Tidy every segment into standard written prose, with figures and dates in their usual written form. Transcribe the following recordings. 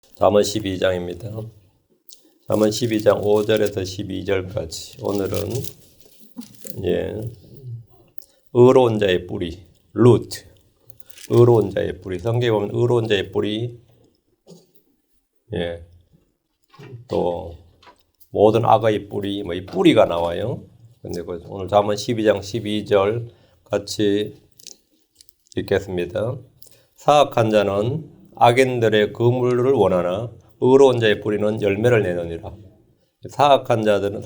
잠언 12장입니다. 잠언 12장 5절에서 12절까지. 오늘은 의로운 자의 뿌리, 루트. 의로운 자의 뿌리. 성경에 보면 의로운 자의 뿌리, 또 모든 악의 뿌리, 이 뿌리가 나와요. 근데 오늘 잠언 12장 12절 같이 읽겠습니다. 사악한 자는 악인들의 그물을 원하나 의로운 자의 뿌리는 열매를 내느니라. 사악한 자는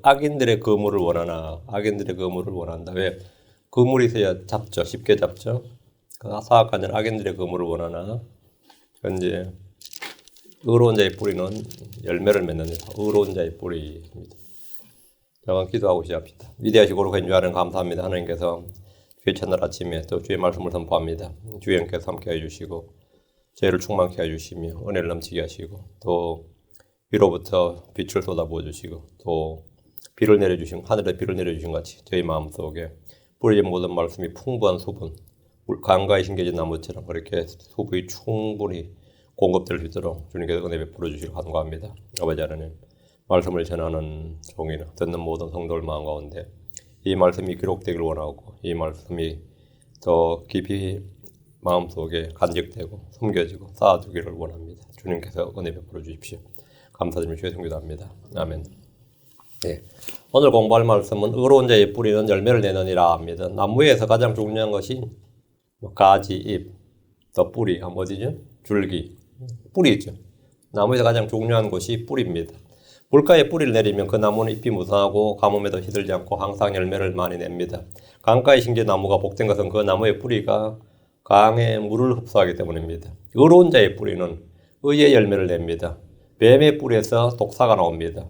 악인들의 그물을 원하나 악인들의 그물을 원한다. 왜? 그물이 있어야 잡죠. 쉽게 잡죠. 사악한 자는 악인들의 그물을 원하나 현재 의로운 자의 뿌리는 열매를 맺느니라. 의로운 자의 뿌리입니다. 잠깐 기도하고 시작합시다. 위대하시고 거룩한 주 하나님 감사합니다. 하나님께서 주의 첫날 아침에 또 주의 말씀을 선포합니다. 주의 영께서 함께 해주시고 죄를 충만케 해주시며 은혜를 넘치게 하시고 또 위로부터 빛을 쏟아부어 주시고 또 비를 내려주신 하늘에 비를 내려주신 같이 저희 마음속에 뿌려진 모든 말씀이 풍부한 수분 강가에 심겨진 나무처럼 그렇게 수분이 충분히 공급될 수 있도록 주님께서 은혜 베풀어 주시길 간구합니다. 아버지 하나님 말씀을 전하는 종이나 듣는 모든 성도들 마음 가운데 이 말씀이 기록되길 원하고 이 말씀이 더 깊이 마음속에 간직되고 숨겨지고 쌓아두기를 원합니다. 주님께서 은혜 베풀어 주십시오. 감사드리며 주의 성기도합니다. 아멘. 오늘 공부할 말씀은 의로운 자의 뿌리는 열매를 내느니라 합니다. 나무에서 가장 중요한 것이 가지, 잎, 또 뿌리, 어디죠? 줄기, 뿌리 있죠. 나무에서 가장 중요한 것이 뿌리입니다. 물가에 뿌리를 내리면 그 나무는 잎이 무성하고 가뭄에도 시들지 않고 항상 열매를 많이 냅니다. 강가에 심겨진 나무가 복된 것은 그 나무의 뿌리가 강의 물을 흡수하기 때문입니다. 의로운 자의 뿌리는 의의 열매를 냅니다. 뱀의 뿌리에서 독사가 나옵니다.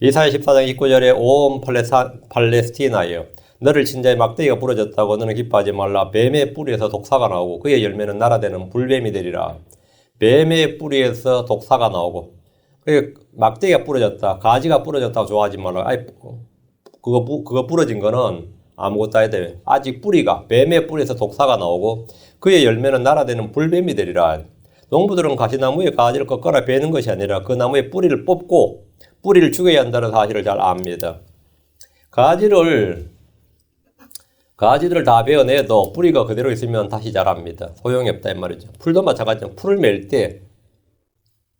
이사야 14장 29절에 온 팔레스티나여 너를 친 자의 막대기가 부러졌다고 너는 기뻐하지 말라. 뱀의 뿌리에서 독사가 나오고 그의 열매는 날아대는 불뱀이 되리라. 뱀의 뿌리에서 독사가 나오고 막대기가 부러졌다, 가지가 부러졌다고 좋아하지 말라. 그거 부러진 거는 아무것도 아니다. 아직 뿌리가, 뱀의 뿌리에서 독사가 나오고 그의 열매는 날아대는 불뱀이 되리라. 농부들은 가시나무의 가지를 꺾거나 베는 것이 아니라 그 나무의 뿌리를 뽑고 뿌리를 죽여야 한다는 사실을 잘 압니다. 가지들을 다 베어내도 뿌리가 그대로 있으면 다시 자랍니다. 소용이 없다 이 말이죠. 풀도 마찬가지죠. 풀을 멜 때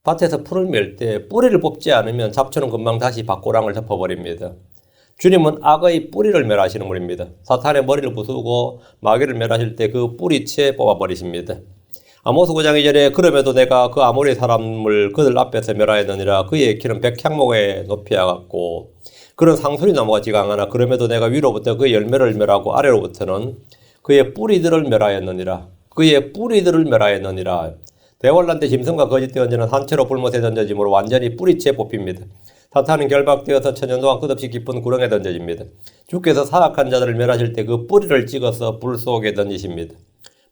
밭에서 풀을 멜 때 뿌리를 뽑지 않으면 잡초는 금방 다시 밭고랑을 덮어버립니다. 주님은 악의 뿌리를 멸하시는 분입니다. 사탄의 머리를 부수고 마귀를 멸하실 때 그 뿌리채 뽑아버리십니다. 아모스 9장 2절에 그럼에도 내가 그 아모리 사람을 그들 앞에서 멸하였느니라. 그의 키는 백향목에 높이와 같고 그런 상수리 나무같이 강하나 그럼에도 내가 위로부터 그의 열매를 멸하고 아래로부터는 그의 뿌리들을 멸하였느니라. 그의 뿌리들을 멸하였느니라. 대환란 때 짐승과 거짓 던지는 한채로 불못에 던져짐으로 완전히 뿌리채 뽑힙니다. 사탄은 결박되어서 천년 동안 끝없이 깊은 구렁에 던져집니다. 주께서 사악한 자들을 멸하실 때 그 뿌리를 찍어서 불 속에 던지십니다.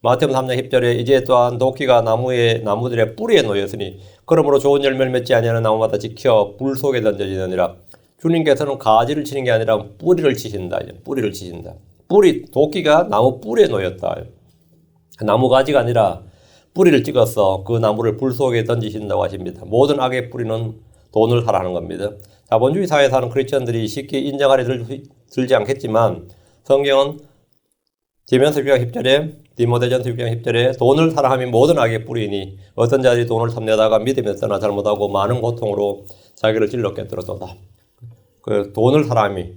마태복음 3장 10절에 이제 또한 도끼가 나무들의 뿌리에 놓였으니 그러므로 좋은 열매를 맺지 아니하는 나무마다 지켜 불 속에 던져지느니라. 주님께서는 가지를 치는 게 아니라 뿌리를 치신다. 뿌리를 치신다. 도끼가 나무 뿌리에 놓였다. 나무 가지가 아니라 뿌리를 찍어서 그 나무를 불 속에 던지신다고 하십니다. 모든 악의 뿌리는 돈을 사랑하는 겁니다. 자본주의 사회에 사는 크리스천들이 쉽게 인정하려 들지 않겠지만 성경은 디모데전서 6장 10절에 돈을 사랑하면 모든 악의 뿌리니 어떤 자들이 돈을 탐내다가 믿음에서 떠나 잘못하고 많은 고통으로 자기를 찔러 깨뜨렸도다. 돈을 사랑함이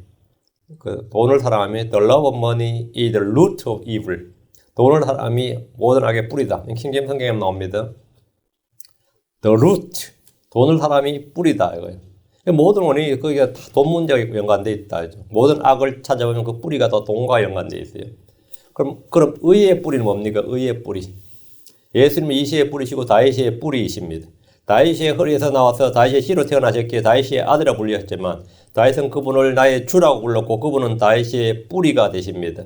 the love of money is the root of evil. 돈을 사람이 모든 악의 뿌리다. 킹제임스 성경에 나옵니다. The root. 돈을 사람이 뿌리다. 이거예요. 모든 원인이 거기가 다 돈 문제와 연관되어 있다. 모든 악을 찾아보면 그 뿌리가 다 돈과 연관되어 있어요. 그럼 의의 뿌리는 뭡니까? 의의 뿌리. 예수님은 이시의 뿌리시고 다윗의 뿌리이십니다. 다윗의 허리에서 나와서 다윗의 씨로 태어나셨기에 다윗의 아들이라 불리셨지만 다윗은 그분을 나의 주라고 불렀고 그분은 다윗의 뿌리가 되십니다.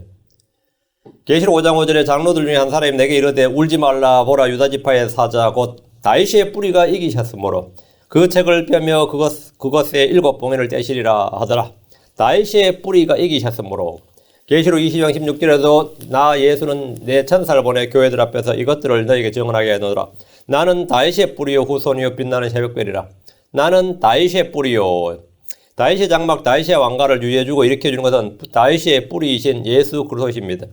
계시록 5장 5절에 장로들 중에 한 사람이 내게 이르되 울지 말라 보라 유다지파의 사자 곧 다윗의 뿌리가 이기셨으므로 그 책을 펴며 그것의 7봉인을 떼시리라 하더라. 다윗의 뿌리가 이기셨으므로 계시록 20장 16절에도 나 예수는 내 천사를 보내 교회들 앞에서 이것들을 너에게 증언하게 하노라. 나는 다윗의 뿌리요 후손이요 빛나는 새벽별이라. 나는 다윗의 뿌리요. 다윗의 장막 다윗의 왕가를 유지해주고 일으켜주는 것은 다윗의 뿌리이신 예수 그리스도이십니다.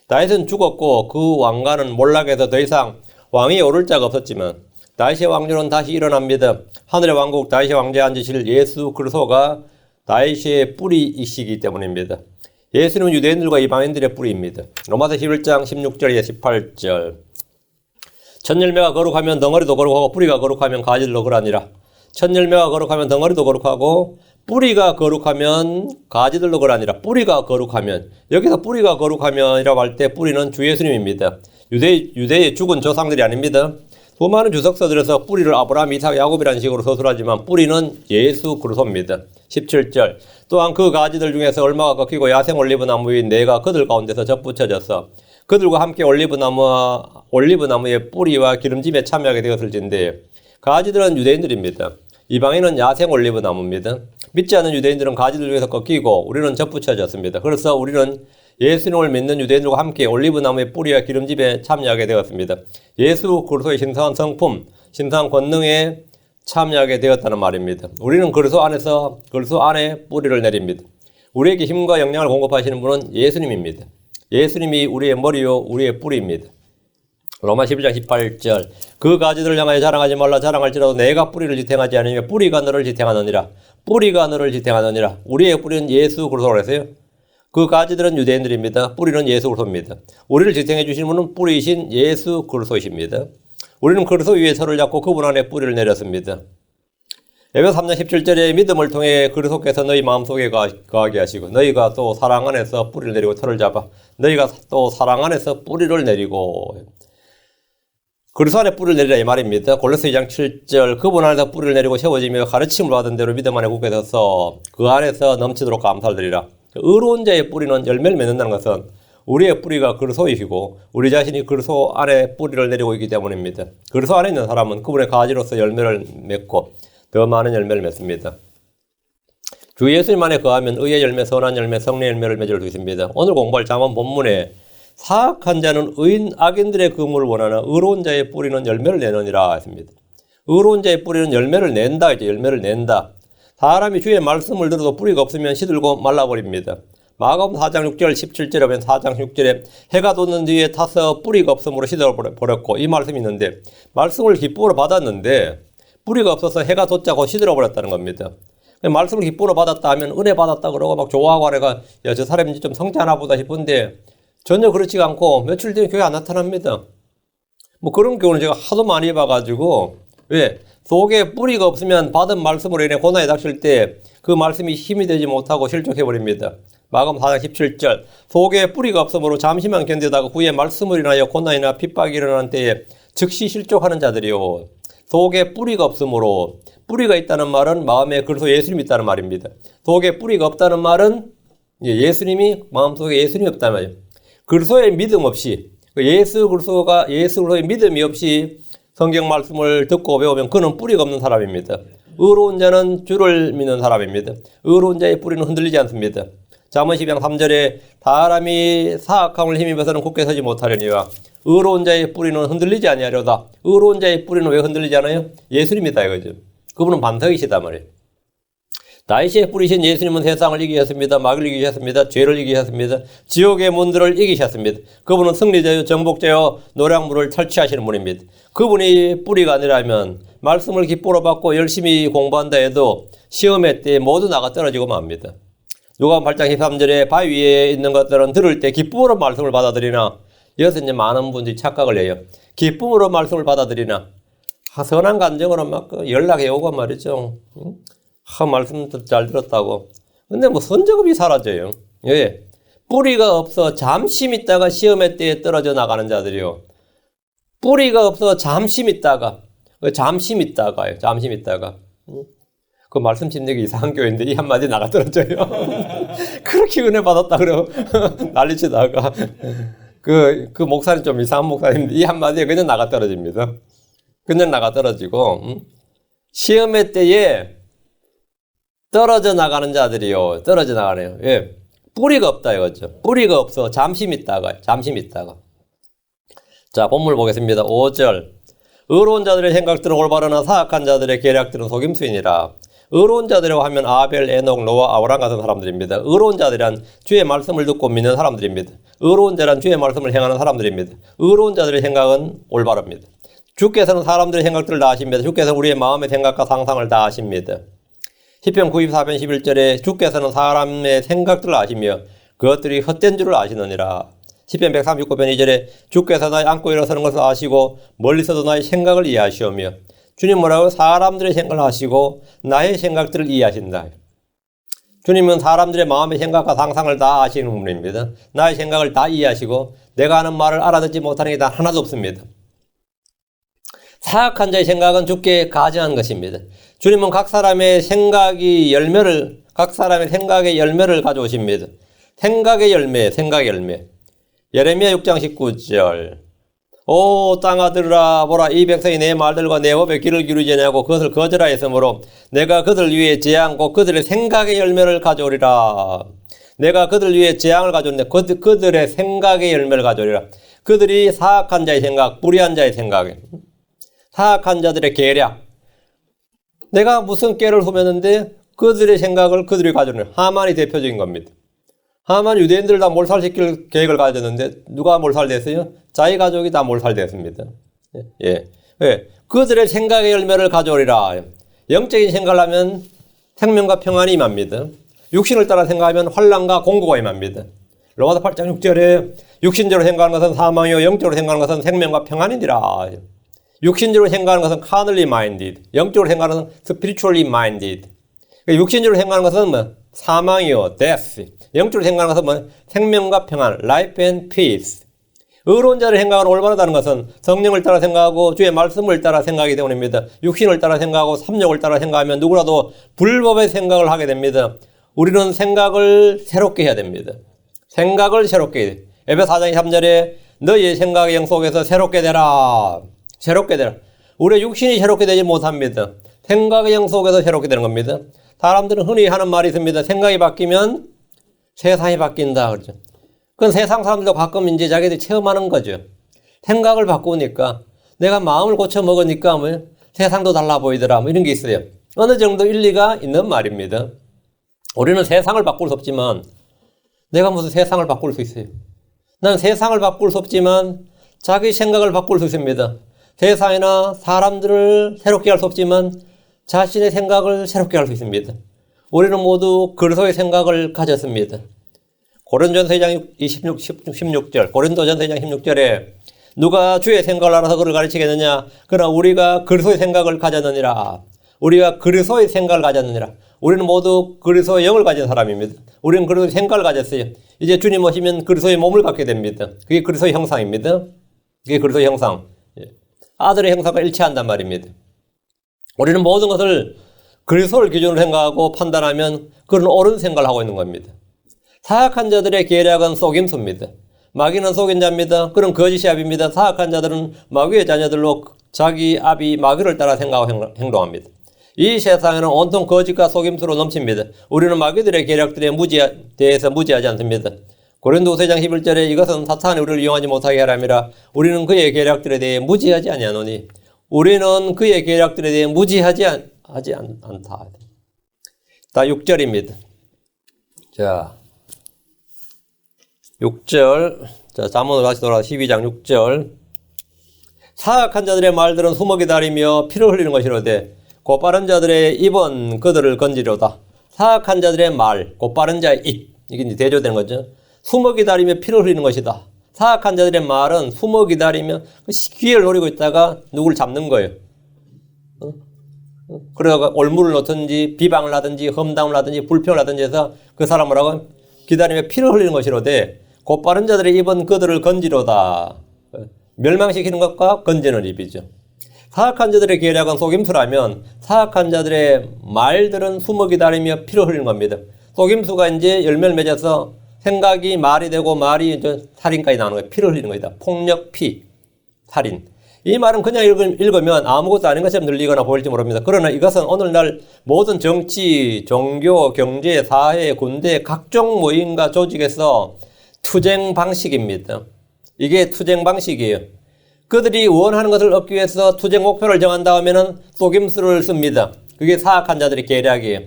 다윗은 죽었고 그 왕가는 몰락해서 더 이상 왕이 오를 자가 없었지만 다윗의 왕조는 다시 일어납니다. 하늘의 왕국 다윗의 왕좌에 앉으실 예수 그리스도가 다윗의 뿌리이시기 때문입니다. 예수는 유대인들과 이방인들의 뿌리입니다. 로마서 11장 16절에 18절. 첫 열매가 거룩하면 덩어리도 거룩하고 뿌리가 거룩하면 가지도 그러니라. 첫 열매가 거룩하면 덩어리도 거룩하고 뿌리가 거룩하면 가지들도 그러니라. 뿌리가 거룩하면, 여기서 뿌리가 거룩하면이라고 할 때 뿌리는 주 예수님입니다. 유대의 죽은 조상들이 아닙니다. 수많은 주석서들에서 뿌리를 아브라함, 이삭, 야곱이라는 식으로 서술하지만 뿌리는 예수 그리스도입니다. 17절. 또한 그 가지들 중에서 얼마가 꺾이고 야생 올리브나무인 내가 그들 가운데서 접붙여져서 그들과 함께 올리브나무의 뿌리와 기름짐에 참여하게 되었을진데, 가지들은 유대인들입니다. 이방인은 야생 올리브나무입니다. 믿지 않는 유대인들은 가지들 중에서 꺾이고 우리는 접붙여졌습니다. 그래서 우리는 예수님을 믿는 유대인들과 함께 올리브나무의 뿌리와 기름짐에 참여하게 되었습니다. 예수 그리스도의 신성한 성품, 신성한 권능에 참여하게 되었다는 말입니다. 우리는 그리스도 안에 뿌리를 내립니다. 우리에게 힘과 영향을 공급하시는 분은 예수님입니다. 예수님이 우리의 머리요 우리의 뿌리입니다. 로마 12장 18절. 그 가지들을 향하여 자랑하지 말라. 자랑할지라도 내가 뿌리를 지탱하지 않으며 뿌리가 너를 지탱하느니라. 뿌리가 너를 지탱하느니라. 우리의 뿌리는 예수 그리스도라고 했어요. 그 가지들은 유대인들입니다. 뿌리는 예수 그리스도입니다. 우리를 지탱해 주시는 분은 뿌리이신 예수 그리스도이십니다. 우리는 그리스도 위에 서를 잡고 그분 안에 뿌리를 내렸습니다. 에베소 3장 17절에 믿음을 통해 그리스도께서 너희 마음속에 거하게 하시고 너희가 또 사랑 안에서 뿌리를 내리고 털을 잡아 너희가 또 사랑 안에서 뿌리를 내리고, 그리스도 안에 뿌리를 내리라 이 말입니다. 골로새 2장 7절. 그분 안에서 뿌리를 내리고 세워지며 가르침을 받은 대로 믿음 안에 굳게 서서 그 안에서 넘치도록 감사를 드리라. 의로운 자의 뿌리는 열매를 맺는다는 것은 우리의 뿌리가 그리스도이시고 우리 자신이 그리스도 안에 뿌리를 내리고 있기 때문입니다. 그리스도 안에 있는 사람은 그분의 가지로서 열매를 맺고 더 많은 열매를 맺습니다. 주 예수님 안에 거하면 의의 열매, 선한 열매, 성령의 열매를 맺을 수 있습니다. 오늘 공부할 잠언 본문에 사악한 자는 악인들의 금을 원하나 의로운 자의 뿌리는 열매를 내느니라 했습니다. 의로운 자의 뿌리는 열매를 낸다. 이제 열매를 낸다. 사람이 주의 말씀을 들어도 뿌리가 없으면 시들고 말라버립니다. 마가복음 4장 6절 17절에 보면 4장 6절에 해가 돋는 뒤에 타서 뿌리가 없으므로 시들어버렸고, 이 말씀이 있는데 말씀을 기쁨으로 받았는데 뿌리가 없어서 해가 돋자고 시들어버렸다는 겁니다. 말씀을 기쁨으로 받았다 하면 은혜 받았다 그러고 막 좋아하고 하니까 야, 저 사람이 좀 성취하나 보다 싶은데 전혀 그렇지가 않고 며칠 뒤에 교회 안 나타납니다. 뭐 그런 경우는 제가 하도 많이 봐가지고, 왜? 속에 뿌리가 없으면 받은 말씀으로 인해 고난이 닥칠 때 그 말씀이 힘이 되지 못하고 실족해버립니다. 마가복음 4장 17절. 속에 뿌리가 없으므로 잠시만 견디다가 후에 말씀을 인하여 고난이나 핍박이 일어나는 때에 즉시 실족하는 자들이요. 속에 뿌리가 없으므로, 뿌리가 있다는 말은 마음에 그리스도 예수님이 있다는 말입니다. 속에 뿌리가 없다는 말은 예수님이, 마음속에 예수님이 없다는 말이에요. 그리스도의 믿음 없이, 예수 그리스도의 믿음이 없이 성경 말씀을 듣고 배우면 그는 뿌리가 없는 사람입니다. 의로운 자는 주를 믿는 사람입니다. 의로운 자의 뿌리는 흔들리지 않습니다. 잠언 12장 3절에 사람이 사악함을 힘입어서는 굳게 서지 못하려니와 의로운 자의 뿌리는 흔들리지 아니하려다. 의로운 자의 뿌리는 왜 흔들리지 않아요? 예수님이다 이거죠. 그분은 반석이시다 말이에요. 다윗의 뿌리신 예수님은 세상을 이기셨습니다. 마귀를 이기셨습니다. 죄를 이기셨습니다. 지옥의 문들을 이기셨습니다. 그분은 승리자요, 정복자요, 노량물을 탈취하시는 분입니다. 그분이 뿌리가 아니라면 말씀을 기쁨으로 받고 열심히 공부한다 해도 시험의 때 모두 나가 떨어지고 맙니다. 누가복음 8장 13절에 바위 위에 있는 것들은 들을 때 기쁨으로 말씀을 받아들이나, 여기서 이제 많은 분들이 착각을 해요. 기쁨으로 말씀을 받아들이나, 선한 감정으로 막 연락해 오고 말이죠. 말씀도 잘 들었다고. 근데 뭐 선적업이 사라져요. 왜? 뿌리가 없어 잠시 믿다가 시험의 때에 떨어져 나가는 자들이요. 뿌리가 없어 잠시 믿다가요. 그 말씀 침내기 이상한 교회인데 이 한마디 나가 떨어져요. 그렇게 은혜 받았다 그래요. 난리치다가 그 목사님 좀 이상한 목사님인데 이 한마디에 그냥 나가 떨어집니다. 그냥 나가 떨어지고 시험의 때에 떨어져 나가는 자들이요. 떨어져 나가네요. 예. 뿌리가 없다 이거죠. 뿌리가 없어. 잠시 있다가. 자, 본문을 보겠습니다. 5절. 의로운 자들의 생각들은 올바르나 사악한 자들의 계략들은 속임수이니라. 의로운 자들이라고 하면 아벨, 에녹, 노아, 아브람 같은 사람들입니다. 의로운 자들이란 주의 말씀을 듣고 믿는 사람들입니다. 의로운 자란 주의 말씀을 행하는 사람들입니다. 의로운 자들의 생각은 올바릅니다. 주께서는 사람들의 생각들을 다 아십니다. 주께서는 우리의 마음의 생각과 상상을 다 아십니다. 시편 94편 11절에 주께서는 사람의 생각들을 아시며 그것들이 헛된 줄을 아시느니라. 시편 139편 2절에 주께서 나의 앉고 일어서는 것을 아시고 멀리서도 나의 생각을 이해하시오며 주님 뭐라고? 사람들의 생각을 아시고 나의 생각들을 이해하신다. 주님은 사람들의 마음의 생각과 상상을 다 아시는 분입니다. 나의 생각을 다 이해하시고 내가 하는 말을 알아듣지 못하는 게 단 하나도 없습니다. 사악한 자의 생각은 주께 가증한 것입니다. 주님은 각 사람의 생각의 열매를 가져오십니다. 생각의 열매. 예레미야 6장 19절. 오 땅아들아 보라 이 백성이 내 말들과 내 법에 귀를 기울이지 아니하고 그것을 거절하였으므로 내가 그들 위에 재앙 곧 그들의 생각의 열매를 가져오리라. 내가 그들 위에 재앙을 가져오는데 그들의 생각의 열매를 가져오리라. 그들이 사악한 자의 생각, 불의한 자의 생각, 사악한 자들의 계략. 내가 무슨 깨를 후렸는데 그들의 생각을 그들이 가져오는 하만이 대표적인 겁니다. 하만 유대인들을 다 몰살시킬 계획을 가졌는데 누가 몰살됐어요? 자기 가족이 다 몰살됐습니다. 예. 그들의 생각의 열매를 가져오리라. 영적인 생각을 하면 생명과 평안이 임합니다. 육신을 따라 생각하면 환난과 공고가 임합니다. 로마서 8장 6절에 육신적으로 생각하는 것은 사망이요 영적으로 생각하는 것은 생명과 평안이니라. 육신적으로 생각하는 것은 carnally minded, 영적으로 생각하는 것은 spiritually minded. 육신적으로 생각하는 것은 뭐 사망이요 death, 영적으로 생각하는 것은 뭐 생명과 평안, life and peace. 의로운 자를 생각하는 올바르다는 것은 성령을 따라 생각하고 주의 말씀을 따라 생각하기 때문입니다. 육신을 따라 생각하고 삼력을 따라 생각하면 누구라도 불법의 생각을 하게 됩니다. 우리는 생각을 새롭게 해야 됩니다. 생각을 새롭게 해야 돼요. 에베소 4장 3절에 너희의 생각의 영 속에서 새롭게 되라. 새롭게 되라. 우리의 육신이 새롭게 되지 못합니다. 생각의 영 속에서 새롭게 되는 겁니다. 사람들은 흔히 하는 말이 있습니다. 생각이 바뀌면 세상이 바뀐다. 그러죠. 그건 세상 사람들도 가끔 이제 자기들이 체험하는 거죠. 생각을 바꾸니까 내가 마음을 고쳐 먹으니까 뭐 세상도 달라 보이더라. 뭐 이런 게 있어요. 어느 정도 일리가 있는 말입니다. 우리는 세상을 바꿀 수 없지만 내가 무슨 세상을 바꿀 수 있어요. 난 세상을 바꿀 수 없지만 자기 생각을 바꿀 수 있습니다. 세상이나 사람들을 새롭게 할 수 없지만 자신의 생각을 새롭게 할 수 있습니다. 우리는 모두 그리스도의 생각을 가졌습니다. 고린도전서 2장 16절, 고린도전서 2장 16절에 누가 주의 생각을 알아서 그를 가르치겠느냐? 그러나 우리가 그리스도의 생각을 가졌느니라. 우리가 그리스도의 생각을 가졌느니라. 우리는 모두 그리스도의 영을 가진 사람입니다. 우리는 그리스도의 생각을 가졌어요. 이제 주님 오시면 그리스도의 몸을 갖게 됩니다. 그게 그리스도의 형상입니다. 그게 그리스도의 형상. 아들의 형상과 일치한단 말입니다. 우리는 모든 것을 그리스도를 기준으로 생각하고 판단하면 그런 옳은 생각을 하고 있는 겁니다. 사악한 자들의 계략은 속임수입니다. 마귀는 속인 자입니다. 그런 거짓의 압입니다. 사악한 자들은 마귀의 자녀들로 자기 압이 마귀를 따라 생각하고 행동합니다. 이 세상에는 온통 거짓과 속임수로 넘칩니다. 우리는 마귀들의 계략들에 대해서 무지하지 않습니다. 고린도후서 5장 11절에 이것은 사탄이 우리를 이용하지 못하게 하람이라. 우리는 그의 계략들에 대해 무지하지 아니하노니 우리는 그의 계략들에 대해 무지하지 않다. 다 6절입니다. 자, 6절. 자, 잠언으로 다시 돌아와 12장 6절. 사악한 자들의 말들은 수먹이다리며 피를 흘리는 것이로되 곧바른 자들의 입은 그들을 건지려다. 사악한 자들의 말, 곧바른 자의 입. 이게 이제 대조되는 거죠. 수먹이다리며 피를 흘리는 것이다. 사악한 자들의 말은 수먹이다리며 기회를 노리고 있다가 누구를 잡는 거예요. 그래서 올무를 놓든지 비방을 하든지 험담을 하든지 불평을 하든지 해서 그 사람을 하고 기다리며 피를 흘리는 것이로되 곧바른 자들의 입은 그들을 건지로다. 멸망시키는 것과 건지는 입이죠. 사악한 자들의 계략은 속임수라면 사악한 자들의 말들은 수먹이다리며 피를 흘리는 겁니다. 속임수가 이제 열매를 맺어서 생각이 말이 되고 말이 이제 살인까지 나오는 거예요. 피를 흘리는 거다. 폭력, 피, 살인. 이 말은 그냥 읽으면 아무것도 아닌 것처럼 들리거나 보일지 모릅니다. 그러나 이것은 오늘날 모든 정치, 종교, 경제, 사회, 군대, 각종 모임과 조직에서 투쟁 방식입니다. 이게 투쟁 방식이에요. 그들이 원하는 것을 얻기 위해서 투쟁 목표를 정한 다음에는 속임수를 씁니다. 그게 사악한 자들의 계략이에요.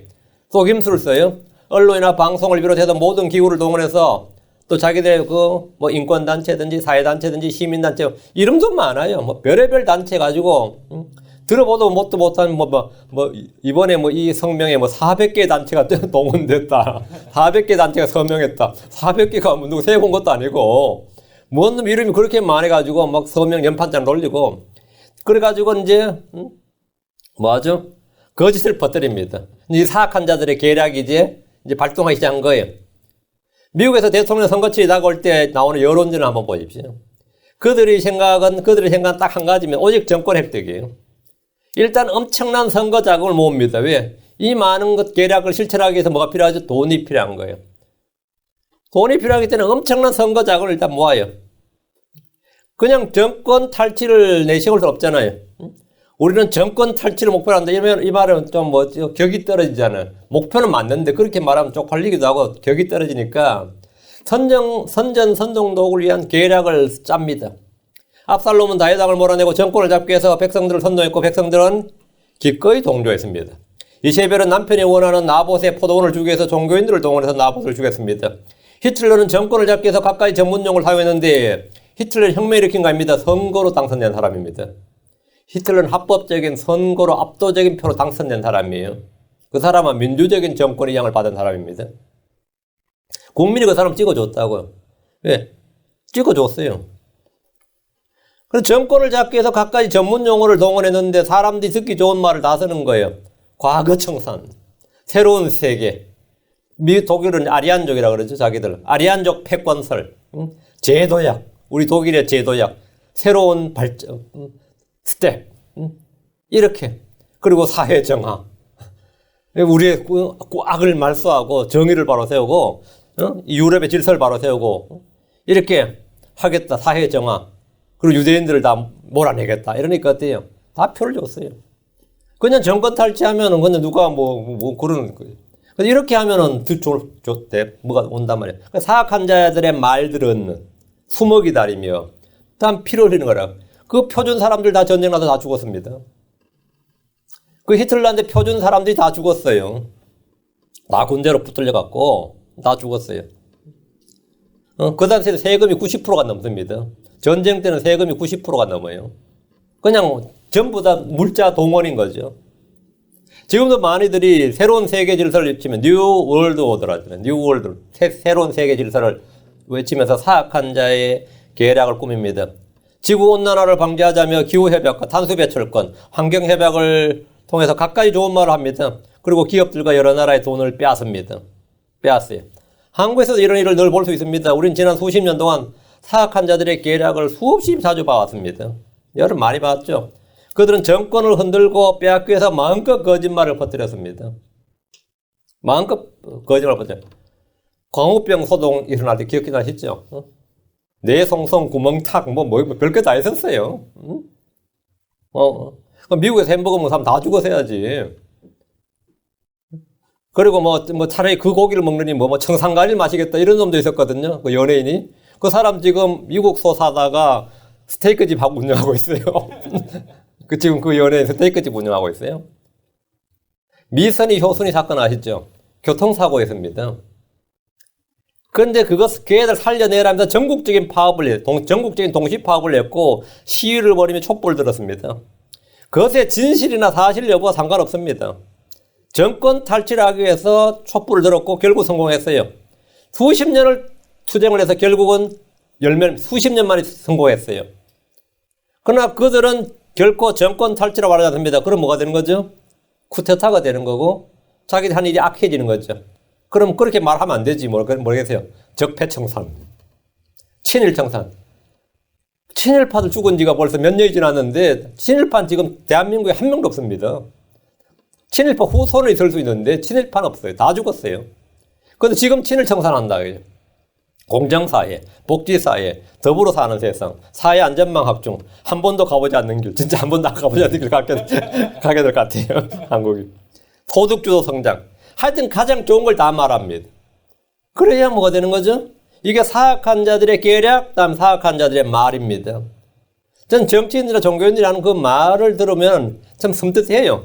속임수를 써요. 언론이나 방송을 비롯해서 모든 기구를 동원해서 또 자기들의 뭐 인권단체든지 사회단체든지 시민단체 이름도 많아요. 뭐 별의별 단체 가지고 들어보도 못도 못한 이번에 이 성명에 400개 단체가 동원됐다. 400개 단체가 서명했다. 400개가 누구 세고 온 것도 아니고 뭔 놈 이름이 그렇게 많아가지고 막 서명 연판장 돌리고 그래가지고 이제 뭐하죠? 거짓을 퍼뜨립니다. 이 사악한 자들의 계략이 이제 발동하기 시작한 거예요. 미국에서 대통령 선거철이 다가올 때 나오는 여론전을 한번 보십시오. 그들의 생각은 딱 한 가지면 오직 정권 획득이에요. 일단 엄청난 선거 자금을 모읍니다. 왜? 이 많은 것 계략을 실천하기 위해서 뭐가 필요하죠? 돈이 필요한 거예요. 돈이 필요하기 때문에 엄청난 선거 자금을 일단 모아요. 그냥 정권 탈취를 내세울 수 없잖아요. 우리는 정권 탈취를 목표로 한다. 이러면 이 말은 좀 격이 떨어지잖아요. 목표는 맞는데 그렇게 말하면 쪽팔리기도 하고 격이 떨어지니까 선전도구를 위한 계략을 짭니다. 압살롬은 다윗왕을 몰아내고 정권을 잡기 위해서 백성들을 선동했고 백성들은 기꺼이 동조했습니다. 이세벨은 남편이 원하는 나봇의 포도원을 주기 위해서 종교인들을 동원해서 나봇을 주겠습니다. 히틀러는 정권을 잡기 위해서 가까이 전문용어를 사용했는데 히틀러는 혁명 일으킨 거 아닙니다. 선거로 당선된 사람입니다. 히틀러는 합법적인 선거로 압도적인 표로 당선된 사람이에요. 그 사람은 민주적인 정권의 양을 받은 사람입니다. 국민이 그 사람 찍어줬다고요. 왜? 찍어줬어요. 그래서 정권을 잡기 위해서 가까이 전문 용어를 동원했는데 사람들이 듣기 좋은 말을 다 쓰는 거예요. 과거 청산, 새로운 세계. 독일은 아리안족이라고 그러죠, 자기들. 아리안족 패권설, 제도약, 우리 독일의 제도약, 새로운 발전, 스텝, 이렇게. 그리고 사회 정화. 우리의 악을 말소하고 정의를 바로 세우고, 유럽의 질서를 바로 세우고, 이렇게 하겠다, 사회 정화. 그리고 유대인들을 다 몰아내겠다. 이러니까 어때요? 다 표를 줬어요. 그냥 정권 탈취하면은, 그냥 누가 그러는 거예요. 이렇게 하면은 좋대. 뭐가 온단 말이에요. 사악한 자들의 말들은 수먹이다리며, 다음 피를 흘리는 거라. 그 표준 사람들 다 전쟁 나서 다 죽었습니다. 그 히틀러한테 표준 사람들이 다 죽었어요. 다 군대로 붙들려갖고 다 죽었어요. 그 당시에 세금이 90%가 넘습니다. 전쟁 때는 세금이 90%가 넘어요. 그냥 전부 다 물자 동원인 거죠. 지금도 많이들이 새로운 세계 질서를 외치면 뉴 월드 오더라잖아요. 뉴 월드, 새로운 세계 질서를 외치면서 사악한 자의 계략을 꾸밉니다. 지구온난화를 방지하자며 기후협약과 탄소배출권, 환경협약을 통해서 가까이 좋은 말을 합니다. 그리고 기업들과 여러 나라의 돈을 빼앗습니다. 빼앗어요. 한국에서도 이런 일을 늘 볼 수 있습니다. 우린 지난 수십 년 동안 사악한 자들의 계략을 수없이 자주 봐왔습니다. 여러분 많이 봤죠? 그들은 정권을 흔들고 빼앗기 위해서 마음껏 거짓말을 퍼뜨렸습니다. 마음껏 거짓말을 퍼뜨렸어요. 광우병 소동 일어날 때 기억이 나시죠? 뇌송송 구멍탁 별게 다 있었어요. 미국에서 햄버거 먹는 사람 다 죽어서 해야지. 그리고 차라리 그 고기를 먹느니 청산가리를 마시겠다 이런 놈도 있었거든요. 그 연예인이. 그 사람 지금 미국 소사다가 스테이크집 하고 운영하고 있어요. 지금 그 연예인 스테이크집 운영하고 있어요. 미선이 효순이 사건 아시죠? 교통사고였습니다. 그런데 걔들 살려내라면서 전국적인 동시 파업을 했고 시위를 벌이며 촛불을 들었습니다. 그것의 진실이나 사실 여부와 상관없습니다. 정권 탈취를 하기 위해서 촛불을 들었고 결국 성공했어요. 수십 년을 투쟁을 해서 결국은 수십 년 만에 성공했어요. 그러나 그들은 결코 정권 탈취라고 하지 않습니다. 그럼 뭐가 되는 거죠? 쿠데타가 되는 거고 자기들 한 일이 악해지는 거죠. 그럼 그렇게 말하면 안 되지. 모르겠어요. 적폐청산, 친일청산. 친일파들 죽은 지가 벌써 몇 년이 지났는데 친일파는 지금 대한민국에 한 명도 없습니다. 친일파 후손은 있을 수 있는데 친일파는 없어요. 다 죽었어요. 그런데 지금 친일청산한다. 공정사회, 복지사회, 더불어 사는 세상, 사회 안전망 확충, 한 번도 가보지 않는 길, 진짜 한 번도 가보지 않는 길 가게 될 것 같아요. 한국이. 소득주도 성장. 하여튼 가장 좋은 걸 다 말합니다. 그래야 뭐가 되는 거죠? 이게 사악한 자들의 계략, 다음 사악한 자들의 말입니다. 전 정치인들이나 종교인들이 하는 그 말을 들으면 참 섬뜩해요.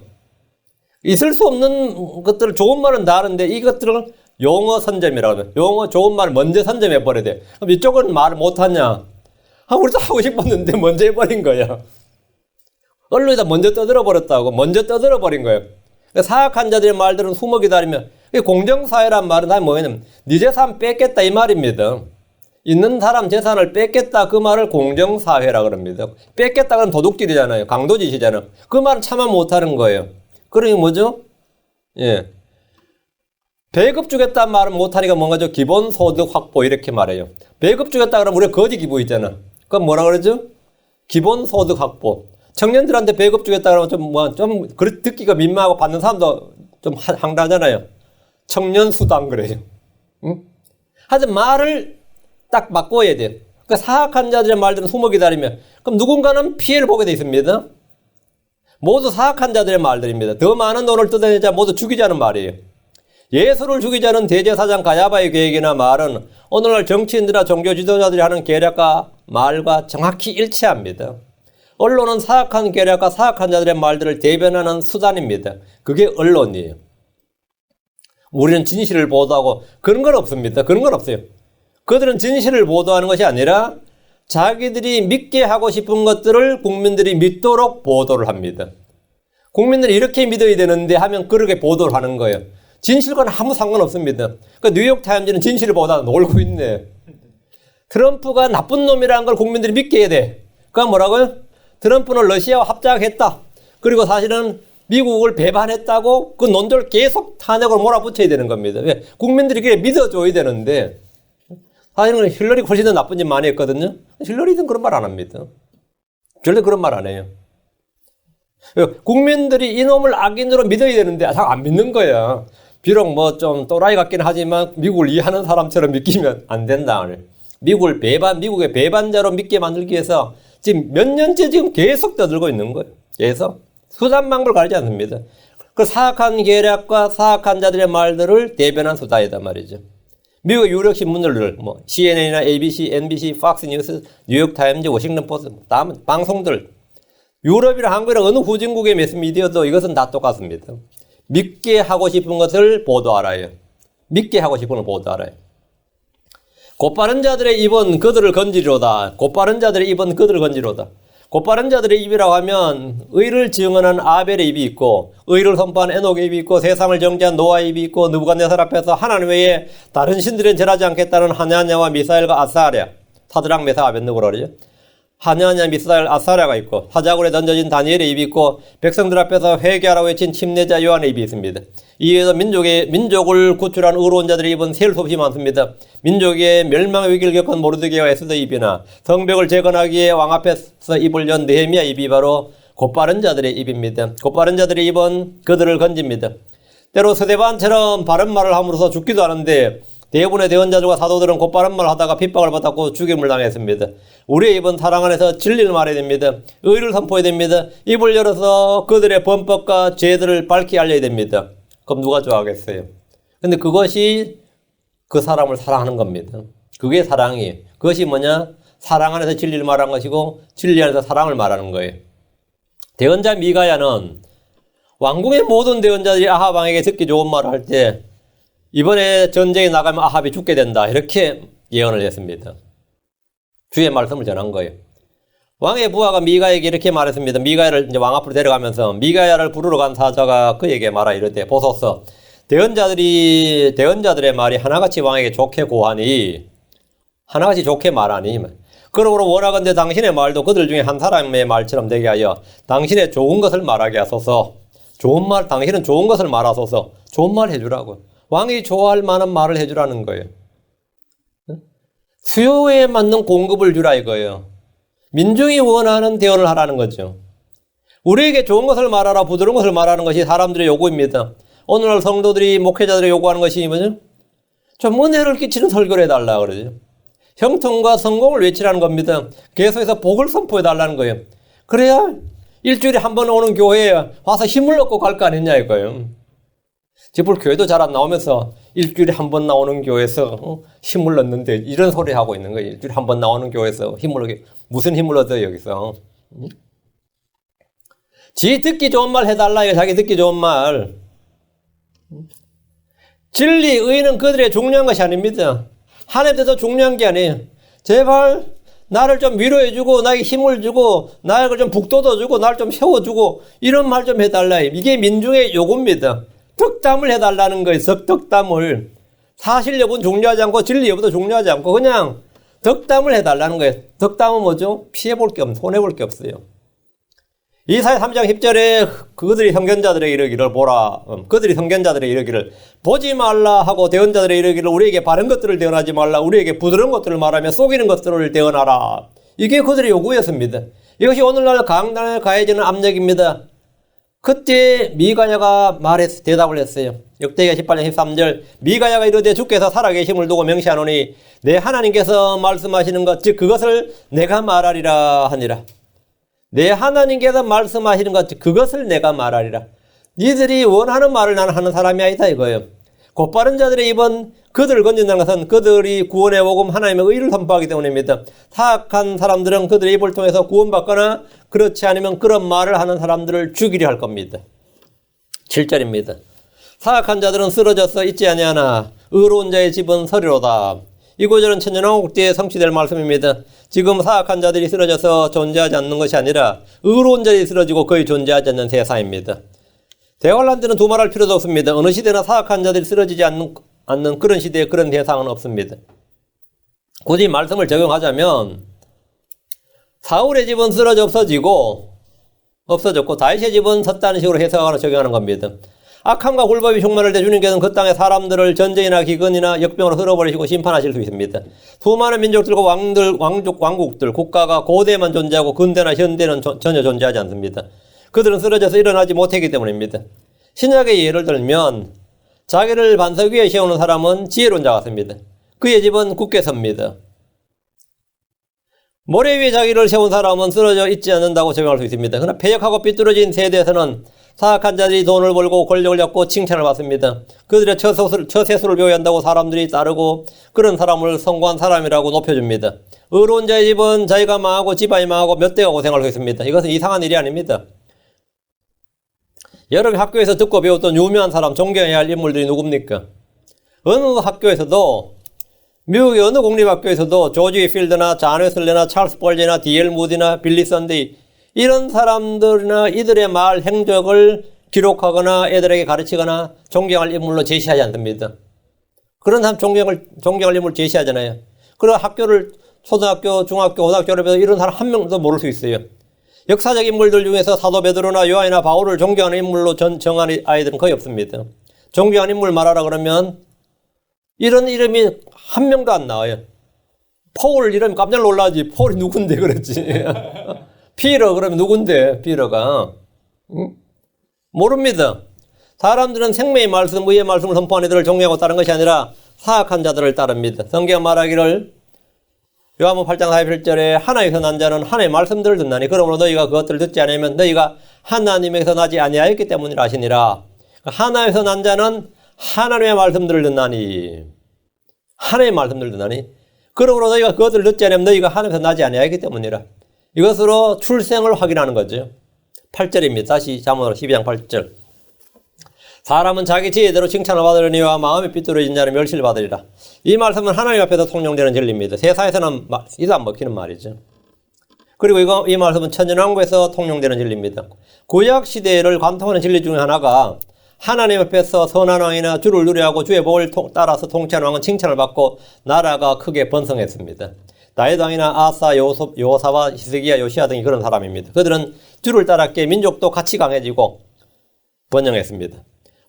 있을 수 없는 것들을 좋은 말은 다 하는데 이것들을 용어 선점이라고 하면 용어 좋은 말을 먼저 선점해 버려야 돼. 그럼 이쪽은 말을 못하냐? 우리도 하고 싶었는데 먼저 해버린 거야. 언론에다 먼저 떠들어 버렸다고. 먼저 떠들어 버린 거예요. 사악한 자들의 말들은 숨어 기다리면 공정사회란 말은 다 뭐냐면 네 재산 뺏겠다 이 말입니다. 있는 사람 재산을 뺏겠다 그 말을 공정사회라 그럽니다. 뺏겠다 그러면 도둑질이잖아요. 강도짓이잖아요. 그 말은 차마 못하는 거예요. 그러니 뭐죠? 예. 배급 주겠다는 말은 못하니까 뭔가죠? 기본소득 확보 이렇게 말해요. 배급 주겠다 그러면 우리가 거지 기부 있잖아. 그건 뭐라 그러죠? 기본소득 확보. 청년들한테 배급 주겠다 그러면 좀 듣기가 민망하고 받는 사람도 좀 황당하잖아요. 청년수당 그래요. 응? 하여튼 말을 딱 바꿔야 돼요. 그러니까 사악한 자들의 말들은 숨어 기다리면 그럼 누군가는 피해를 보게 돼 있습니다. 모두 사악한 자들의 말들입니다. 더 많은 돈을 뜯어내자 모두 죽이자는 말이에요. 예수를 죽이자는 대제사장 가야바의 계획이나 말은 오늘날 정치인들이나 종교 지도자들이 하는 계략과 말과 정확히 일치합니다. 언론은 사악한 계략과 사악한 자들의 말들을 대변하는 수단입니다. 그게 언론이에요. 우리는 진실을 보도하고 그런 건 없습니다. 그런 건 없어요. 그들은 진실을 보도하는 것이 아니라 자기들이 믿게 하고 싶은 것들을 국민들이 믿도록 보도를 합니다. 국민들이 이렇게 믿어야 되는데 하면 그렇게 보도를 하는 거예요. 진실과는 아무 상관없습니다. 그러니까 뉴욕타임즈는 진실을 보다 놀고 있네. 트럼프가 나쁜 놈이라는 걸 국민들이 믿게 해야 돼. 그건 뭐라고요? 트럼프는 러시아와 합작했다. 그리고 사실은 미국을 배반했다고 그 논조를 계속 탄핵으로 몰아붙여야 되는 겁니다. 왜? 국민들이 그게 믿어줘야 되는데 사실은 힐러리 훨씬 더 나쁜 짓 많이 했거든요. 힐러리는 그런 말 안 합니다. 절대 그런 말 안 해요. 국민들이 이놈을 악인으로 믿어야 되는데 잘 안 믿는 거야. 비록 뭐 좀 또라이 같긴 하지만 미국을 이해하는 사람처럼 믿기면 안 된다. 미국의 배반자로 믿게 만들기 위해서 지금 몇 년째 지금 계속 떠들고 있는 거예요. 계속. 수단방법을 가리지 않습니다. 그 사악한 계략과 사악한 자들의 말들을 대변한 수단이단 말이죠. 미국 유력 신문들, 뭐 CNN이나 ABC, NBC, 팍스 뉴스, 뉴욕타임즈, 워싱턴 포스트, 다음 방송들, 유럽이나 한국이나 어느 후진국의 매스미디어도 이것은 다 똑같습니다. 믿게 하고 싶은 것을 보도하라요. 믿게 하고 싶은 걸 보도하라요. 곧바른 자들의 입은 그들을 건지리로다. 곧바른 자들의 입은 그들을 건지리로다. 곧바른 자들의 입이라고 하면 의를 증언한 아벨의 입이 있고 의를 선포한 에녹의 입이 있고 세상을 정죄한 노아의 입이 있고 느부갓네살 앞에서 하나님 외에 다른 신들은 절하지 않겠다는 하냐냐와 미사엘과 아사랴, 사드락 메삭 아벳느고라 그러죠. 하냐냐 미사엘 아사랴가 있고 사자굴에 던져진 다니엘의 입이 있고 백성들 앞에서 회개하라고 외친 침례자 요한의 입이 있습니다. 이에서 민족을 구출한 의로운 자들의 입은 셀 수 없이 많습니다. 민족의 멸망의 위기를 겪은 모르드게와 에스더의 입이나 성벽을 재건하기에 왕 앞에서 입을 연 느헤미야 입이 바로 곧바른 자들의 입입니다. 곧바른 자들의 입은 그들을 건집니다. 때로 스데반처럼 바른 말을 함으로써 죽기도 하는데 대부분의 대언자들과 사도들은 곧바른 말을 하다가 핍박을 받았고 죽임을 당했습니다. 우리의 입은 사랑 안에서 진리를 말해야 됩니다. 의를 선포해야 됩니다. 입을 열어서 그들의 범법과 죄들을 밝히 알려야 됩니다. 그럼 누가 좋아하겠어요? 근데 그것이 그 사람을 사랑하는 겁니다. 그게 사랑이에요. 그것이 뭐냐? 사랑 안에서 진리를 말하는 것이고 진리 안에서 사랑을 말하는 거예요. 대언자 미가야는 왕궁의 모든 대언자들이 아합 왕에게 듣기 좋은 말을 할 때 이번에 전쟁에 나가면 아합이 죽게 된다. 이렇게 예언을 했습니다. 주의 말씀을 전한 거예요. 왕의 부하가 미가에게 이렇게 말했습니다. 미가야를 이제 왕 앞으로 데려가면서 미가야를 부르러 간 사자가 그에게 말하 이르되 보소서 대언자들의 말이 하나같이 왕에게 좋게 고하니 하나같이 좋게 말하니 그러므로 원하건대 당신의 말도 그들 중에 한 사람의 말처럼 되게 하여 당신의 좋은 것을 말하게 하소서. 좋은 말, 당신은 좋은 것을 말하소서. 좋은 말 해주라고. 왕이 좋아할 만한 말을 해주라는 거예요. 수요에 맞는 공급을 주라 이거예요. 민중이 원하는 대언을 하라는 거죠. 우리에게 좋은 것을 말하라, 부드러운 것을 말하는 것이 사람들의 요구입니다. 오늘날 성도들이 목회자들이 요구하는 것이 뭐죠? 좀 은혜를 끼치는 설교를 해달라 그러죠. 형통과 성공을 외치라는 겁니다. 계속해서 복을 선포해달라는 거예요. 그래야 일주일에 한 번 오는 교회에 와서 힘을 얻고 갈 거 아니냐 이거예요. 지금 교회도 잘 안 나오면서 일주일에 한 번 나오는 교회에서 힘을 얻는데 이런 소리 하고 있는 거예요. 일주일에 한 번 나오는 교회에서 힘을 얻게 무슨 힘을 얻어요 여기서? 지 듣기 좋은 말 해달라요. 자기 듣기 좋은 말. 진리, 의는 그들의 중요한 것이 아닙니다. 하나님께서 중요한 게 아니에요. 제발 나를 좀 위로해주고 나에게 힘을 주고 나를 좀 북돋아주고 나를 좀 세워주고 이런 말 좀 해달라요. 이게 민중의 요구입니다. 덕담을 해달라는 거예요. 덕담을. 사실 여부는 중요하지 않고 진리 여부도 중요하지 않고 그냥 덕담을 해달라는 거예요. 덕담은 뭐죠? 피해볼 게 없는, 손해볼 게 없어요. 이사야 3장 10절에 그들이 선견자들의 이르기를 보라. 그들이 선견자들의 이르기를 보지 말라 하고 대언자들의 이르기를 우리에게 바른 것들을 대언하지 말라. 우리에게 부드러운 것들을 말하며 속이는 것들을 대언하라. 이게 그들의 요구였습니다. 이것이 오늘날 강단에 가해지는 압력입니다. 그때 미가야가 대답을 했어요. 역대기야 18장 13절 미가야가 이르되 주께서 살아계심을 두고 명시하노니 내 하나님께서 말씀하시는 것 즉 그것을 내가 말하리라 하니라. 내 하나님께서 말씀하시는 것 그것을 내가 말하리라. 니들이 원하는 말을 나는 하는 사람이 아니다 이거예요. 곧바른 자들의 입은 그들을 건진다는 것은 그들이 구원의 복음 하나님의 의를 선포하기 때문입니다. 타악한 사람들은 그들의 입을 통해서 구원받거나 그렇지 않으면 그런 말을 하는 사람들을 죽이려 할 겁니다. 7절입니다. 사악한 자들은 쓰러져서 있지 아니하나 의로운 자의 집은 서리로다. 이 구절은 천년왕국 때에 성취될 말씀입니다. 지금 사악한 자들이 쓰러져서 존재하지 않는 것이 아니라 의로운 자들이 쓰러지고 거의 존재하지 않는 세상입니다. 대환란 때는 두말할 필요도 없습니다. 어느 시대나 사악한 자들이 쓰러지지 않는 그런 시대에 그런 대상은 없습니다. 굳이 말씀을 적용하자면 사울의 집은 쓰러져 없어졌고 다윗의 집은 섰다는 식으로 해석하고 적용하는 겁니다. 악함과 굴법이 충만할 때 주님께서는 그 땅의 사람들을 전쟁이나 기근이나 역병으로 쓸어버리시고 심판하실 수 있습니다. 수많은 민족들과 왕국들, 국가가 고대만 존재하고 근대나 현대는 전혀 존재하지 않습니다. 그들은 쓰러져서 일어나지 못했기 때문입니다. 신약의 예를 들면 자기를 반석 위에 세우는 사람은 지혜로운 자 같습니다. 그의 집은 굳게 섭니다. 모래 위에 자기를 세운 사람은 쓰러져 있지 않는다고 적용할 수 있습니다. 그러나 패역하고 삐뚤어진 세대에서는 사악한 자들이 돈을 벌고 권력을 잡고 칭찬을 받습니다. 그들의 처세술을 배워야 한다고 사람들이 따르고 그런 사람을 성공한 사람이라고 높여줍니다. 의로운 자의 집은 자기가 망하고 집안이 망하고 몇 대가 고생할 수 있습니다. 이것은 이상한 일이 아닙니다. 여러분 학교에서 듣고 배웠던 유명한 사람, 존경해야 할 인물들이 누굽니까? 어느 학교에서도 미국의 어느 공립학교에서도 조지 필드나 잔 웨슬리나 찰스 볼제나 D.L. 무디나 빌리 썬데이 이런 사람들이나 이들의 말, 행적을 기록하거나 애들에게 가르치거나 존경할 인물로 제시하지 않습니다. 그런 사람 존경할 인물을 제시하잖아요. 그리고 학교를 초등학교, 중학교, 고등학교 졸업해서 이런 사람 한 명도 모를 수 있어요. 역사적 인물들 중에서 사도 베드로나 요한이나 바울을 존경하는 인물로 정한 아이들은 거의 없습니다. 존경하는 인물 말하라 그러면 이런 이름이 한 명도 안 나와요. 폴 이러면 깜짝 놀라지. 폴이 누군데 그랬지. 피러 그러면 누군데 피러가. 모릅니다. 사람들은 생명의 말씀, 의의 말씀을 선포하는 이들을 존경하고 따른 것이 아니라 사악한 자들을 따릅니다. 성경 말하기를 요한복음 8장 41절에 하나님에서 난 자는 하나님의 말씀들을 듣나니 그러므로 너희가 그것들을 듣지 않으면 너희가 하나님에서 나지 아니하였기 때문이라 하시니라. 하나님에서 난 자는 하나님의 말씀들을 듣나니 하나님의 말씀들을 듣나니 그러므로 너희가 그것들을 듣지 않으면 너희가 하나님에서 나지 아니하였기 때문이라. 이것으로 출생을 확인하는 거죠. 8절입니다. 다시 잠언으로 12장 8절. 사람은 자기 지혜대로 칭찬을 받으려니와 마음이 삐뚤어진 자는 멸시를 받으리라. 이 말씀은 하나님 앞에서 통용되는 진리입니다. 세상에서는 이도 안 먹히는 말이죠. 그리고 이 말씀은 천년왕국에서 통용되는 진리입니다. 구약 시대를 관통하는 진리 중에 하나가 하나님 앞에서 선한 왕이나 주를 누려하고 주의 복을 따라서 통치하는 왕은 칭찬을 받고 나라가 크게 번성했습니다. 다윗 왕이나 아사, 여호사밧, 히스기야, 요시야 등이 그런 사람입니다. 그들은 주를 따랐기에 민족도 같이 강해지고 번영했습니다.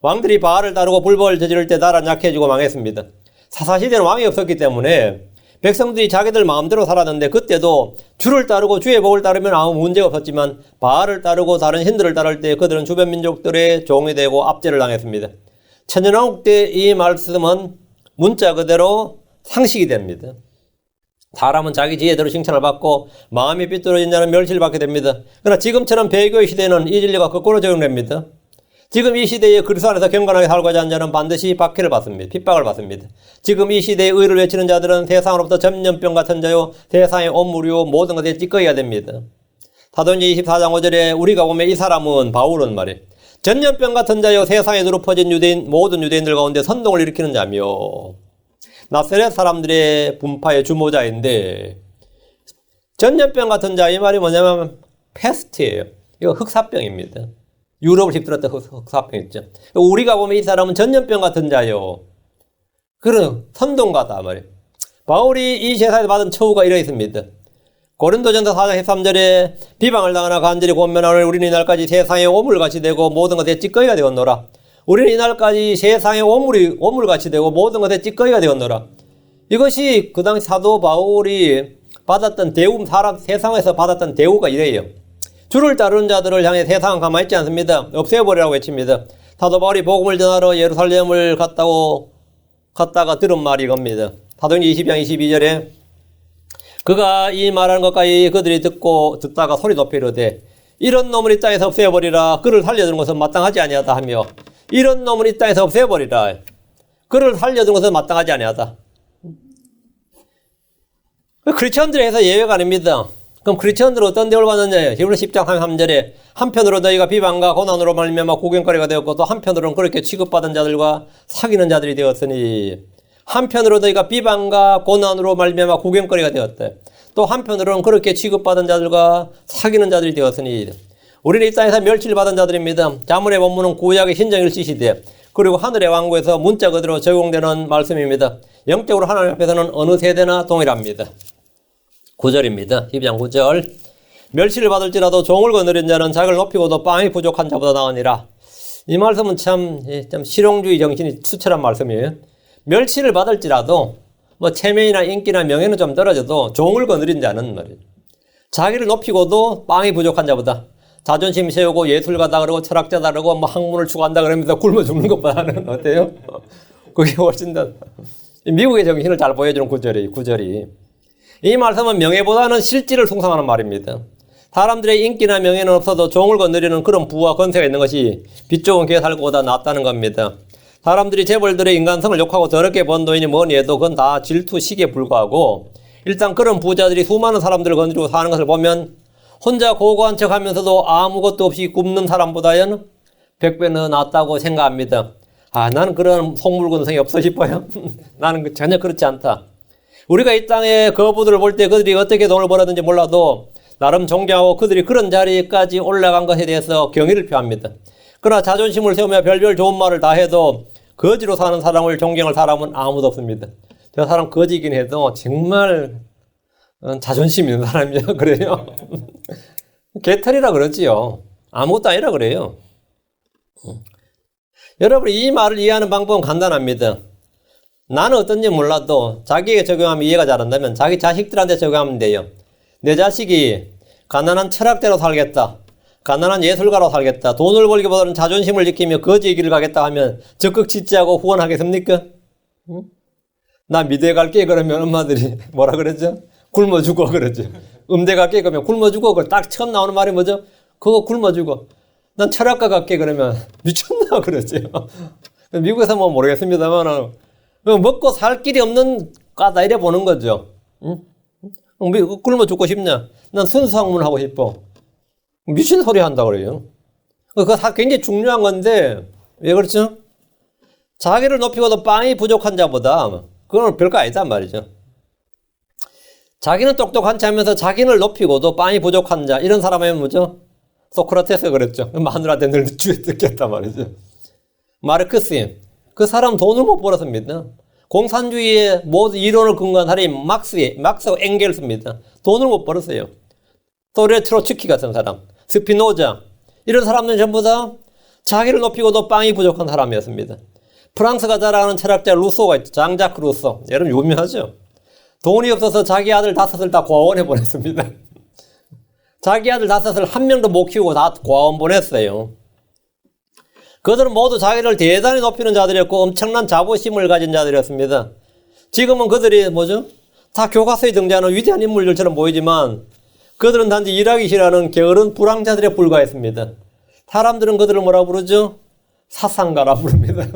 왕들이 바알을 따르고 불법을 저지를 때 나라는 약해지고 망했습니다. 사사시대는 왕이 없었기 때문에 백성들이 자기들 마음대로 살았는데 그때도 주를 따르고 주의 복을 따르면 아무 문제가 없었지만 바알을 따르고 다른 신들을 따를 때 그들은 주변 민족들의 종이 되고 압제를 당했습니다. 천년왕국 때 이 말씀은 문자 그대로 상식이 됩니다. 사람은 자기 지혜대로 칭찬을 받고 마음이 삐뚤어진 자는 멸시를 받게 됩니다. 그러나 지금처럼 배교의 시대는 이 진리가 거꾸로 적용됩니다. 지금 이 시대에 그리스도 안에서 경건하게 살고자 하는 자는 반드시 박해를 받습니다. 핍박을 받습니다. 지금 이 시대에 의를 외치는 자들은 세상으로부터 전염병 같은 자요 세상의 온물이요 모든 것에 찌꺼기가 됩니다. 사도행전 24장 5절에 우리가 보면 이 사람은 바울은 말이에요. 전염병 같은 자요 세상에 두루 퍼진 유대인 모든 유대인들 가운데 선동을 일으키는 자며 나사렛 사람들의 분파의 주모자인데 전염병 같은 자 이 말이 뭐냐면 패스트예요. 이거 흑사병입니다. 유럽을 휩쓸었던 흑사병 있죠. 우리가 보면 이 사람은 전염병 같은 자요. 그런 선동가다 말이에요. 바울이 이 제사에서 받은 처우가 이러 있습니다. 고린도전서 4장 13절에 비방을 당하나 간절히 권면하노니 우리는 이날까지 세상의 오물같이 되고 모든 것에 찌꺼기가 되었노라. 우리는 이날까지 세상의 오물같이 되고 모든 것에 찌꺼기가 되었노라. 이것이 그 당시 사도 바울이 받았던 대우, 세상에서 받았던 대우가 이래요. 주를 따르는 자들을 향해 세상은 가만히 있지 않습니다. 없애버리라고 외칩니다. 사도 바울이 복음을 전하러 예루살렘을 갔다가 들은 말이 이겁니다. 사도행전 20장 22절에 그가 이 말하는 것까지 그들이 듣다가 소리 높이 이르되 이런 놈을 이 땅에서 없애버리라. 그를 살려두는 것은 마땅하지 아니하다 하며 이런 놈을 이 땅에서 없애버리라. 그를 살려두는 것은 마땅하지 아니하다. 크리스천들에 해서 예외가 아닙니다. 그럼 크리스천들은 어떤 대우를 받느냐? 히브리서 10장 33절에 한편으로 너희가 비방과 고난으로 말미암아 구경거리가 되었고 또 한편으로는 그렇게 취급받은 자들과 사귀는 자들이 되었으니 한편으로 너희가 비방과 고난으로 말미암아 구경거리가 되었대. 또 한편으로는 그렇게 취급받은 자들과 사귀는 자들이 되었으니 우리는 이 땅에서 멸치를 받은 자들입니다. 자문의 본문은 구약의 신정일시시대 그리고 하늘의 왕국에서 문자 그대로 적용되는 말씀입니다. 영적으로 하나님 앞에서는 어느 세대나 동일합니다. 9절입니다. 12장 9절 멸시를 받을지라도 종을 거느린 자는 자기를 높이고도 빵이 부족한 자보다 나으니라. 이 말씀은 참 실용주의 정신이 투철한 말씀이에요. 멸시를 받을지라도 뭐 체면이나 인기나 명예는 좀 떨어져도 종을 거느린 자는 말이에요. 자기를 높이고도 빵이 부족한 자보다 자존심 세우고 예술가다 그러고 철학자다 그러고 뭐 학문을 추구한다 그러면서 굶어 죽는 것보다는 어때요? 그게 훨씬 더 미국의 정신을 잘 보여주는 구절이 이 말씀은 명예보다는 실질을 숭상하는 말입니다. 사람들의 인기나 명예는 없어도 종을 거느리는 그런 부와 권세가 있는 것이 빛 좋은 교회 살고보다 낫다는 겁니다. 사람들이 재벌들의 인간성을 욕하고 더럽게 번 돈이니 뭐니 해도 그건 다 질투, 시기에 불과하고 일단 그런 부자들이 수많은 사람들을 거느리고 사는 것을 보면 혼자 고고한 척하면서도 아무것도 없이 굶는 사람보다는 100배는 낫다고 생각합니다. 나는 그런 속물근성이 없어 싶어요. 나는 전혀 그렇지 않다. 우리가 이 땅에 거부들을 볼 때 그들이 어떻게 돈을 벌었는지 몰라도 나름 존경하고 그들이 그런 자리까지 올라간 것에 대해서 경의를 표합니다. 그러나 자존심을 세우며 별별 좋은 말을 다 해도 거지로 사는 사람을 존경할 사람은 아무도 없습니다. 저 사람 거지긴 해도 정말 자존심 있는 사람이야 그래요. 개털이라 그러지요. 아무것도 아니라 그래요. 여러분 이 말을 이해하는 방법은 간단합니다. 나는 어떤지 몰라도 자기에게 적용하면 이해가 잘한다면 자기 자식들한테 적용하면 돼요. 내 자식이 가난한 철학자로 살겠다. 가난한 예술가로 살겠다. 돈을 벌기보다는 자존심을 지키며 거지의 길을 가겠다 하면 적극 지지하고 후원하겠습니까? 응? 나 미대 갈게 그러면 엄마들이 뭐라 그러죠? 굶어 죽어 그러죠. 음대 갈게 그러면 굶어 죽어. 딱 처음 나오는 말이 뭐죠? 그거 굶어 죽어. 난 철학과 갈게 그러면 미쳤나 그러죠. 미국에서 뭐 모르겠습니다만 먹고 살 길이 없는 과다 이래 보는 거죠. 응? 굶어 죽고 싶냐? 난 순수 학문을 하고 싶어. 미친 소리 한다 그래요. 그거 굉장히 중요한 건데 왜 그렇죠? 자기를 높이고도 빵이 부족한 자보다 그건 별거 아니단 말이죠. 자기는 똑똑한 자면서 자기를 높이고도 빵이 부족한 자 이런 사람이면 뭐죠? 소크라테스가 그랬죠. 마누라한테 늘 주에 뜯겼단 말이죠. 마르크스 그 사람 돈을 못 벌었습니다. 공산주의의 모든 이론을 근거한 사람이 막스하고 엥겔스입니다. 돈을 못 벌었어요. 또레 트로츠키 같은 사람, 스피노자 이런 사람들은 전부 다 자기를 높이고도 빵이 부족한 사람이었습니다. 프랑스가 자랑하는 철학자 루소가 있죠. 장자크 루소. 여러분 유명하죠. 돈이 없어서 자기 아들 5을 다 고아원에 보냈습니다. 자기 아들 5을 한 명도 못 키우고 다 고아원 보냈어요. 그들은 모두 자기를 대단히 높이는 자들이었고 엄청난 자부심을 가진 자들이었습니다. 지금은 그들이 뭐죠? 다 교과서에 등장하는 위대한 인물들처럼 보이지만 그들은 단지 일하기 싫어하는 게으른 불황자들에 불과했습니다. 사람들은 그들을 뭐라 부르죠? 사상가라 부릅니다.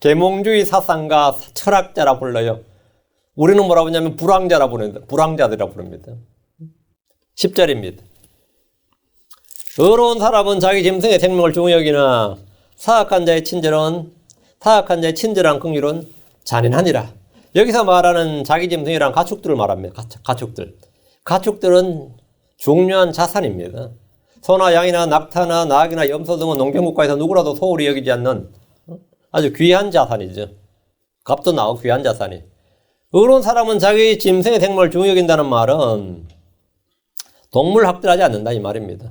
계몽주의 사상가, 철학자라 불러요. 우리는 뭐라 부르냐면 불황자라 부릅니다. 불황자들이라 부릅니다. 10절입니다. 의로운 사람은 자기 짐승의 생명을 중히 여기나 사악한 자의 친절한 긍휼은 잔인하니라. 여기서 말하는 자기 짐승이란 가축들을 말합니다. 가축들은 중요한 자산입니다. 소나 양이나 낙타나 나귀나 염소 등은 농경국가에서 누구라도 소홀히 여기지 않는 아주 귀한 자산이죠. 값도 나오고 귀한 자산이. 의로운 사람은 자기 짐승의 생명을 중히 여긴다는 말은 동물 학대하지 않는다 이 말입니다.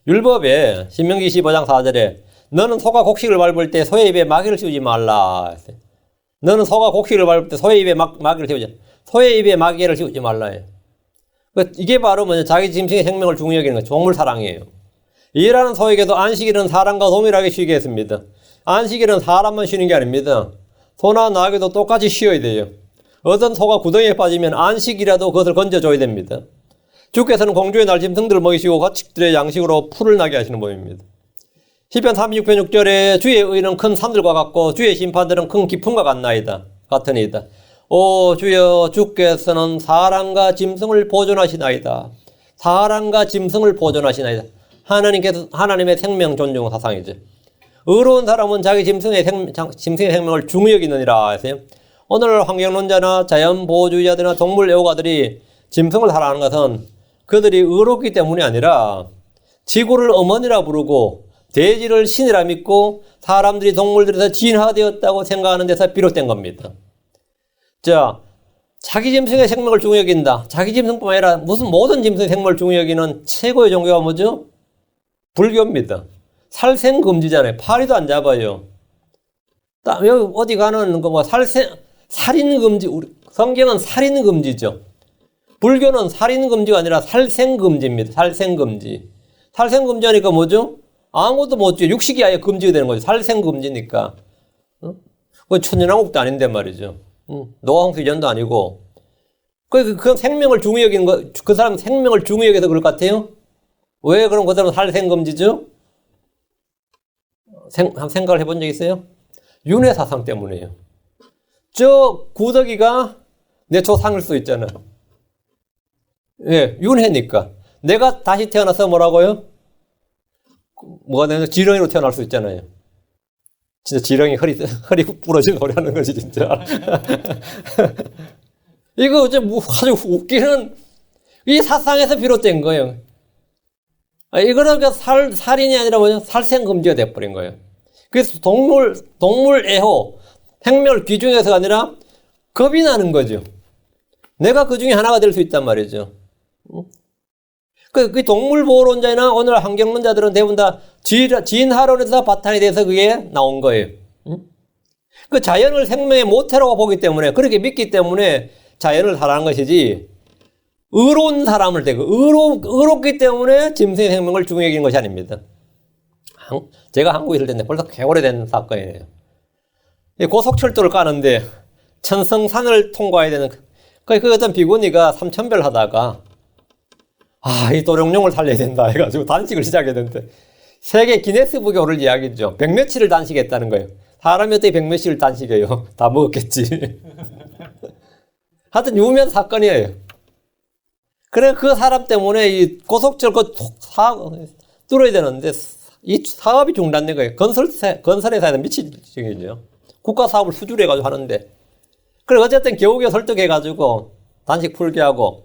율법에 신명기 15장 4절에 너는 소가 곡식을 밟을 때 소의 입에 마귀를 씌우지 말라. 너는 소가 곡식을 밟을 때 소의 입에 마귀를 씌우지 소의 입에 마귀를 씌우지 말라. 이게 바로 뭐냐 자기 짐승의 생명을 중히 여기는 거예요. 동물 사랑이에요. 일하는 소에게도 안식일은 사람과 동일하게 쉬게 했습니다. 안식일은 사람만 쉬는 게 아닙니다. 소나 나귀도 똑같이 쉬어야 돼요. 어떤 소가 구덩이에 빠지면 안식이라도 그것을 건져줘야 됩니다. 주께서는 공주의 날 짐승들을 먹이시고 가축들의 양식으로 풀을 나게 하시는 법입니다. 시편 36편 6절에 주의 의는 큰 산들과 같고 주의 심판들은 큰 기품과 같으니이다. 오 주여 주께서는 사람과 짐승을 보존하시나이다. 사람과 짐승을 보존하시나이다. 하나님의 생명 존중 사상이죠. 의로운 사람은 자기 짐승의 생명을 중히 여기느니라 하세요. 오늘 환경론자나 자연보호주의자들이나 동물 애호가들이 짐승을 사랑하는 것은 그들이 의롭기 때문이 아니라 지구를 어머니라 부르고 대지를 신이라 믿고 사람들이 동물들에서 진화되었다고 생각하는 데서 비롯된 겁니다. 자, 자기 짐승의 생명을 중히 여긴다. 자기 짐승뿐만 아니라 모든 짐승의 생명을 중히 여기는 최고의 종교가 뭐죠? 불교입니다. 살생금지잖아요. 파리도 안 잡아요. 여기 어디 가는 거 살인금지, 성경은 살인금지죠. 불교는 살인금지가 아니라 살생금지입니다. 살생금지. 살생금지하니까 뭐죠? 아무것도 못 줘. 육식이 아예 금지가 되는 거죠. 살생금지니까. 천연왕국도 아닌데 말이죠. 노아홍수전도 아니고. 그 생명을 중히 여기는 거, 그 사람 생명을 중히 여기서 그럴 것 같아요? 왜 그럼 그 사람은 살생금지죠? 한번 생각을 해본 적 있어요? 윤회사상 때문이에요. 저 구더기가 내 조상일 수 있잖아. 예, 윤회니까. 내가 다시 태어나서 뭐라고요? 뭐가 되는 지렁이로 태어날 수 있잖아요. 진짜 지렁이 허리 부러진 소리 하는 거지, 진짜. 이거 아주 웃기는 이 사상에서 비롯된 거예요. 이거는 살인이 아니라 뭐죠? 살생금지가 돼버린 거예요. 그래서 동물 애호, 생명을 귀중해서가 아니라 겁이 나는 거죠. 내가 그 중에 하나가 될 수 있단 말이죠. 그 동물보호론자나 오늘 환경론자들은 대부분 다 진화론에서 바탕이 돼서 그게 나온 거예요. 그 자연을 생명의 모태라고 보기 때문에, 그렇게 믿기 때문에 자연을 사랑하는 것이지, 의로운 사람을 되고, 의롭기 때문에 짐승의 생명을 중히 여기는 것이 아닙니다. 제가 한국에 있을 때인데 벌써 꽤 오래된 사건이에요. 고속철도를 까는데 천성산을 통과해야 되는, 그 어떤 비구니가 삼천별 하다가, 이 도룡뇽을 살려야 된다 해가지고 단식을 시작해야 되는데, 세계 기네스북에 오를 이야기죠. 100며칠을 단식했다는 거예요. 사람이 어떻게 100며칠을 단식해요? 다 먹었겠지. 하여튼 유명한 사건이에요. 그래, 그 사람 때문에 이 고속철도 뚫어야 되는데, 이 사업이 중단된 거예요. 건설회사에는 미친놈이죠. 국가 사업을 수주로 해가지고 하는데. 그래, 어쨌든 겨우겨우 설득해가지고 단식 풀게 하고,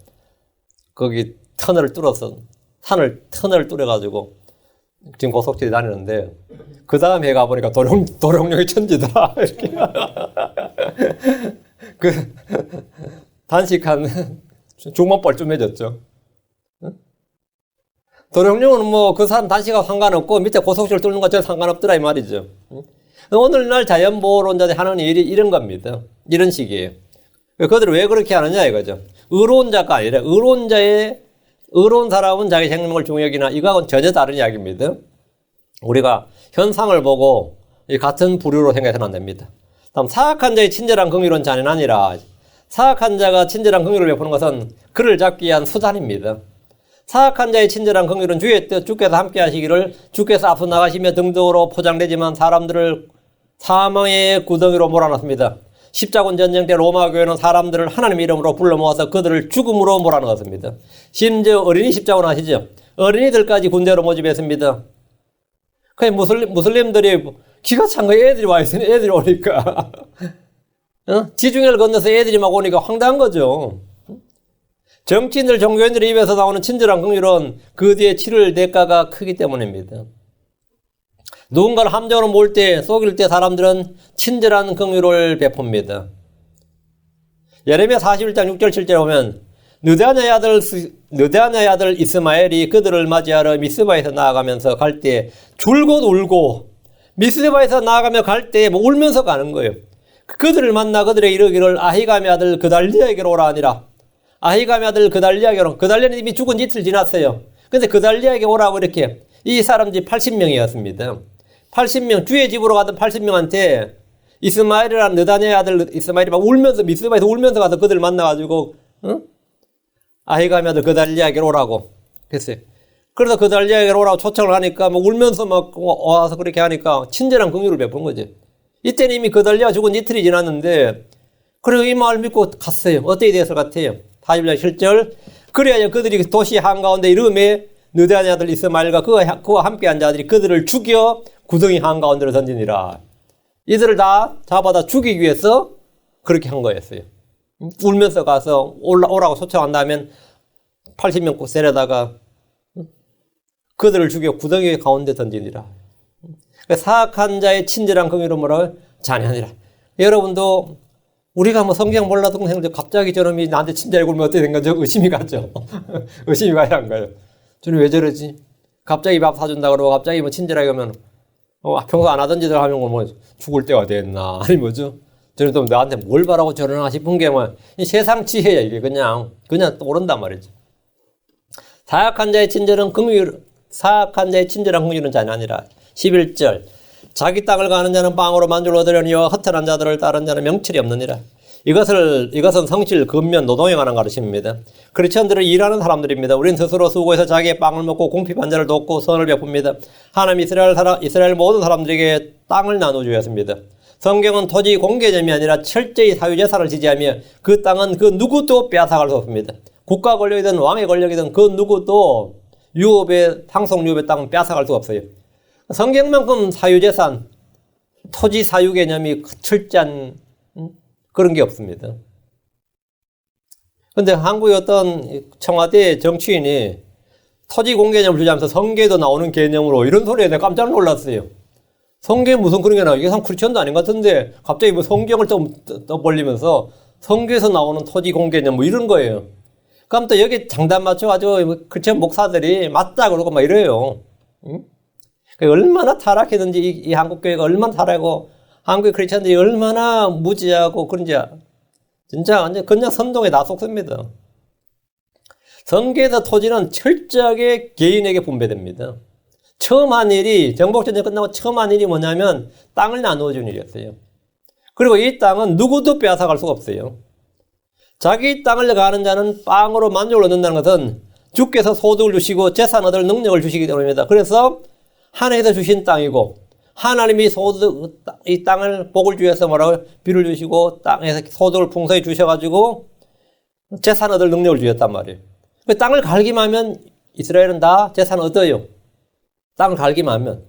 거기 터널을 뚫어가지고 지금 고속철이 다니는데, 그 다음 해 가보니까 도룡뇽이 천지더라. 이렇게. 단식한 주먹 뻘쭘해졌죠. 도룡뇽은 그 사람 단식하고 상관없고 밑에 고속철 뚫는 것처럼 상관없더라 이 말이죠. 오늘날 자연보호론자들이 하는 일이 이런 겁니다. 이런 식이에요. 그들은 왜 그렇게 하느냐 이거죠. 의로운 자가 아니라 의로운 사람은 자기 생명을 중히 여기나, 이거하고는 전혀 다른 이야기입니다. 우리가 현상을 보고 같은 부류로 생각해서는 안 됩니다. 다음, 사악한 자의 친절한 긍휼은 잔인하니라. 사악한 자가 친절한 긍휼을 베푸는 것은 그를 잡기 위한 수단입니다. 사악한 자의 친절한 긍휼은 주의 뜻, 주께서 함께 하시기를 주께서 앞서 나가시며 등등으로 포장되지만 사람들을 사망의 구덩이로 몰아넣습니다. 십자군 전쟁 때 로마 교회는 사람들을 하나님 이름으로 불러 모아서 그들을 죽음으로 몰아넣었습니다. 심지어 어린이 십자군 아시죠? 어린이들까지 군대로 모집했습니다. 그 무슬림들이 기가 찬 거예요. 애들이 와 있으니 애들이 오니까. 지중해를 건너서 애들이 막 오니까 황당한 거죠. 정치인들, 종교인들 입에서 나오는 친절한 긍휼은 그 뒤에 치를 대가가 크기 때문입니다. 누군가를 함정으로 몰 때, 속일 때 사람들은 친절한 긍휼을 베풉니다. 예레미야 41장 6절 7절에 보면 느다냐의 아들 이스마엘이 그들을 맞이하러 미스바에서 나아가면서 갈 때 줄곧 울고 미스바에서 나아가며 갈 때 뭐 울면서 가는 거예요. 그들을 만나 그들의 이르기를 아히감의 아들 그달리아에게로 오라 하니라. 아히감의 아들 그달리아에게로. 그달리아는 이미 죽은 이틀 지났어요. 근데 그달리아에게 오라고 이렇게. 이 사람들이 80명이었습니다. 80명, 주의 집으로 가던 80명한테 이스마엘이라는 느다냐의 아들 이스마엘이 막 울면서 미스바에서 울면서 가서 그들을 만나가지고 아히감의 아들 그달리아에게로 오라고 그랬어요. 그래서 그달리아에게로 오라고 초청을 하니까 막 울면서 막 와서 그렇게 하니까 친절한 긍휼을 베푼 거죠. 이때는 이미 그달리아 죽은 이틀이 지났는데 그리고 이 말 믿고 갔어요. 어떻게 됐을 것 같아요? 41장 7절 그래야 그들이 도시 한가운데 이름에 느다냐의 아들 이스마엘과 그와 함께한 자들이 그들을 죽여 구덩이 한가운데로 던지니라. 이들을 다 잡아다 죽이기 위해서 그렇게 한 거였어요. 울면서 가서 오라고 초청한 다음에 80명 세려다가 그들을 죽여 구덩이 가운데 던지니라. 사악한 자의 친절한 긍휼은 뭐라고요? 잔인하니라. 여러분도 우리가 뭐 성경 몰라도 동생들 갑자기 저놈이 나한테 친절히 굴면 어떻게 된 거죠? 의심이 가죠. 의심이 가야 안 가요? 저는 왜 저러지? 갑자기 밥 사준다 그러고 갑자기 뭐 친절하게 하면 평소 안 하던 짓을 하면 뭐 죽을 때가 됐나? 아니 뭐죠? 저는 또 나한테 뭘 바라고 저러나 싶은 게 뭐 세상 지혜야 이게 그냥 또 오른단 말이죠. 사악한 자의 친절한 긍휼은 잔인하니라. 11절 자기 땅을 가는 자는 빵으로 만족을 얻으려니와 허탄한 자들을 따른 자는 명철이 없느니라. 이것은 성실, 근면, 노동에 관한 가르침입니다. 크리스천들은 일하는 사람들입니다. 우린 스스로 수고해서 자기의 빵을 먹고 궁핍한 자를 돕고 선을 베풉니다. 하나님 이스라엘 모든 사람들에게 땅을 나눠주었습니다. 성경은 토지 공개념이 아니라 철저히 사유재산을 지지하며 그 땅은 그 누구도 빼앗아갈 수 없습니다. 국가 권력이든 왕의 권력이든 그 누구도 상속유업의 땅은 빼앗아갈 수가 없어요. 성경만큼 사유재산, 토지 사유 개념이 철저한 그런 게 없습니다. 그런데 한국의 어떤 청와대 정치인이 토지 공개념을 주자면서 성계에도 나오는 개념으로 이런 소리에 내가 깜짝 놀랐어요. 성경에 무슨 그런 게 나와요? 이게 참 크리스천도 아닌 것 같은데 갑자기 뭐 성경을 떠벌리면서 성경에서 나오는 토지 공개념 뭐 이런 거예요. 그럼 또 여기 장단 맞춰가지고 크리스천 목사들이 맞다 그러고 막 이래요. 응? 얼마나 타락했는지 이 한국교회가 얼마나 타락하고 한국의 크리스천들이 얼마나 무지하고 그런지 진짜 완전 그냥 선동에 다 속습니다. 성계에서 토지는 철저하게 개인에게 분배됩니다. 처음 한 일이 정복전쟁 끝나고 처음 한 일이 뭐냐면 땅을 나누어 주는 일이었어요. 그리고 이 땅은 누구도 빼앗아갈 수가 없어요. 자기 땅을 가는 자는 빵으로 만족을 얻는다는 것은 주께서 소득을 주시고 재산 얻을 능력을 주시기 때문입니다. 그래서 하나님께서 주신 땅이고 하나님이 이 땅을 복을 주셔서 뭐라고 비를 주시고 땅에서 소득을 풍성히 주셔가지고 재산 얻을 능력을 주셨단 말이에요. 그 땅을 갈기만 하면 이스라엘은 다 재산을 얻어요. 땅을 갈기만 하면.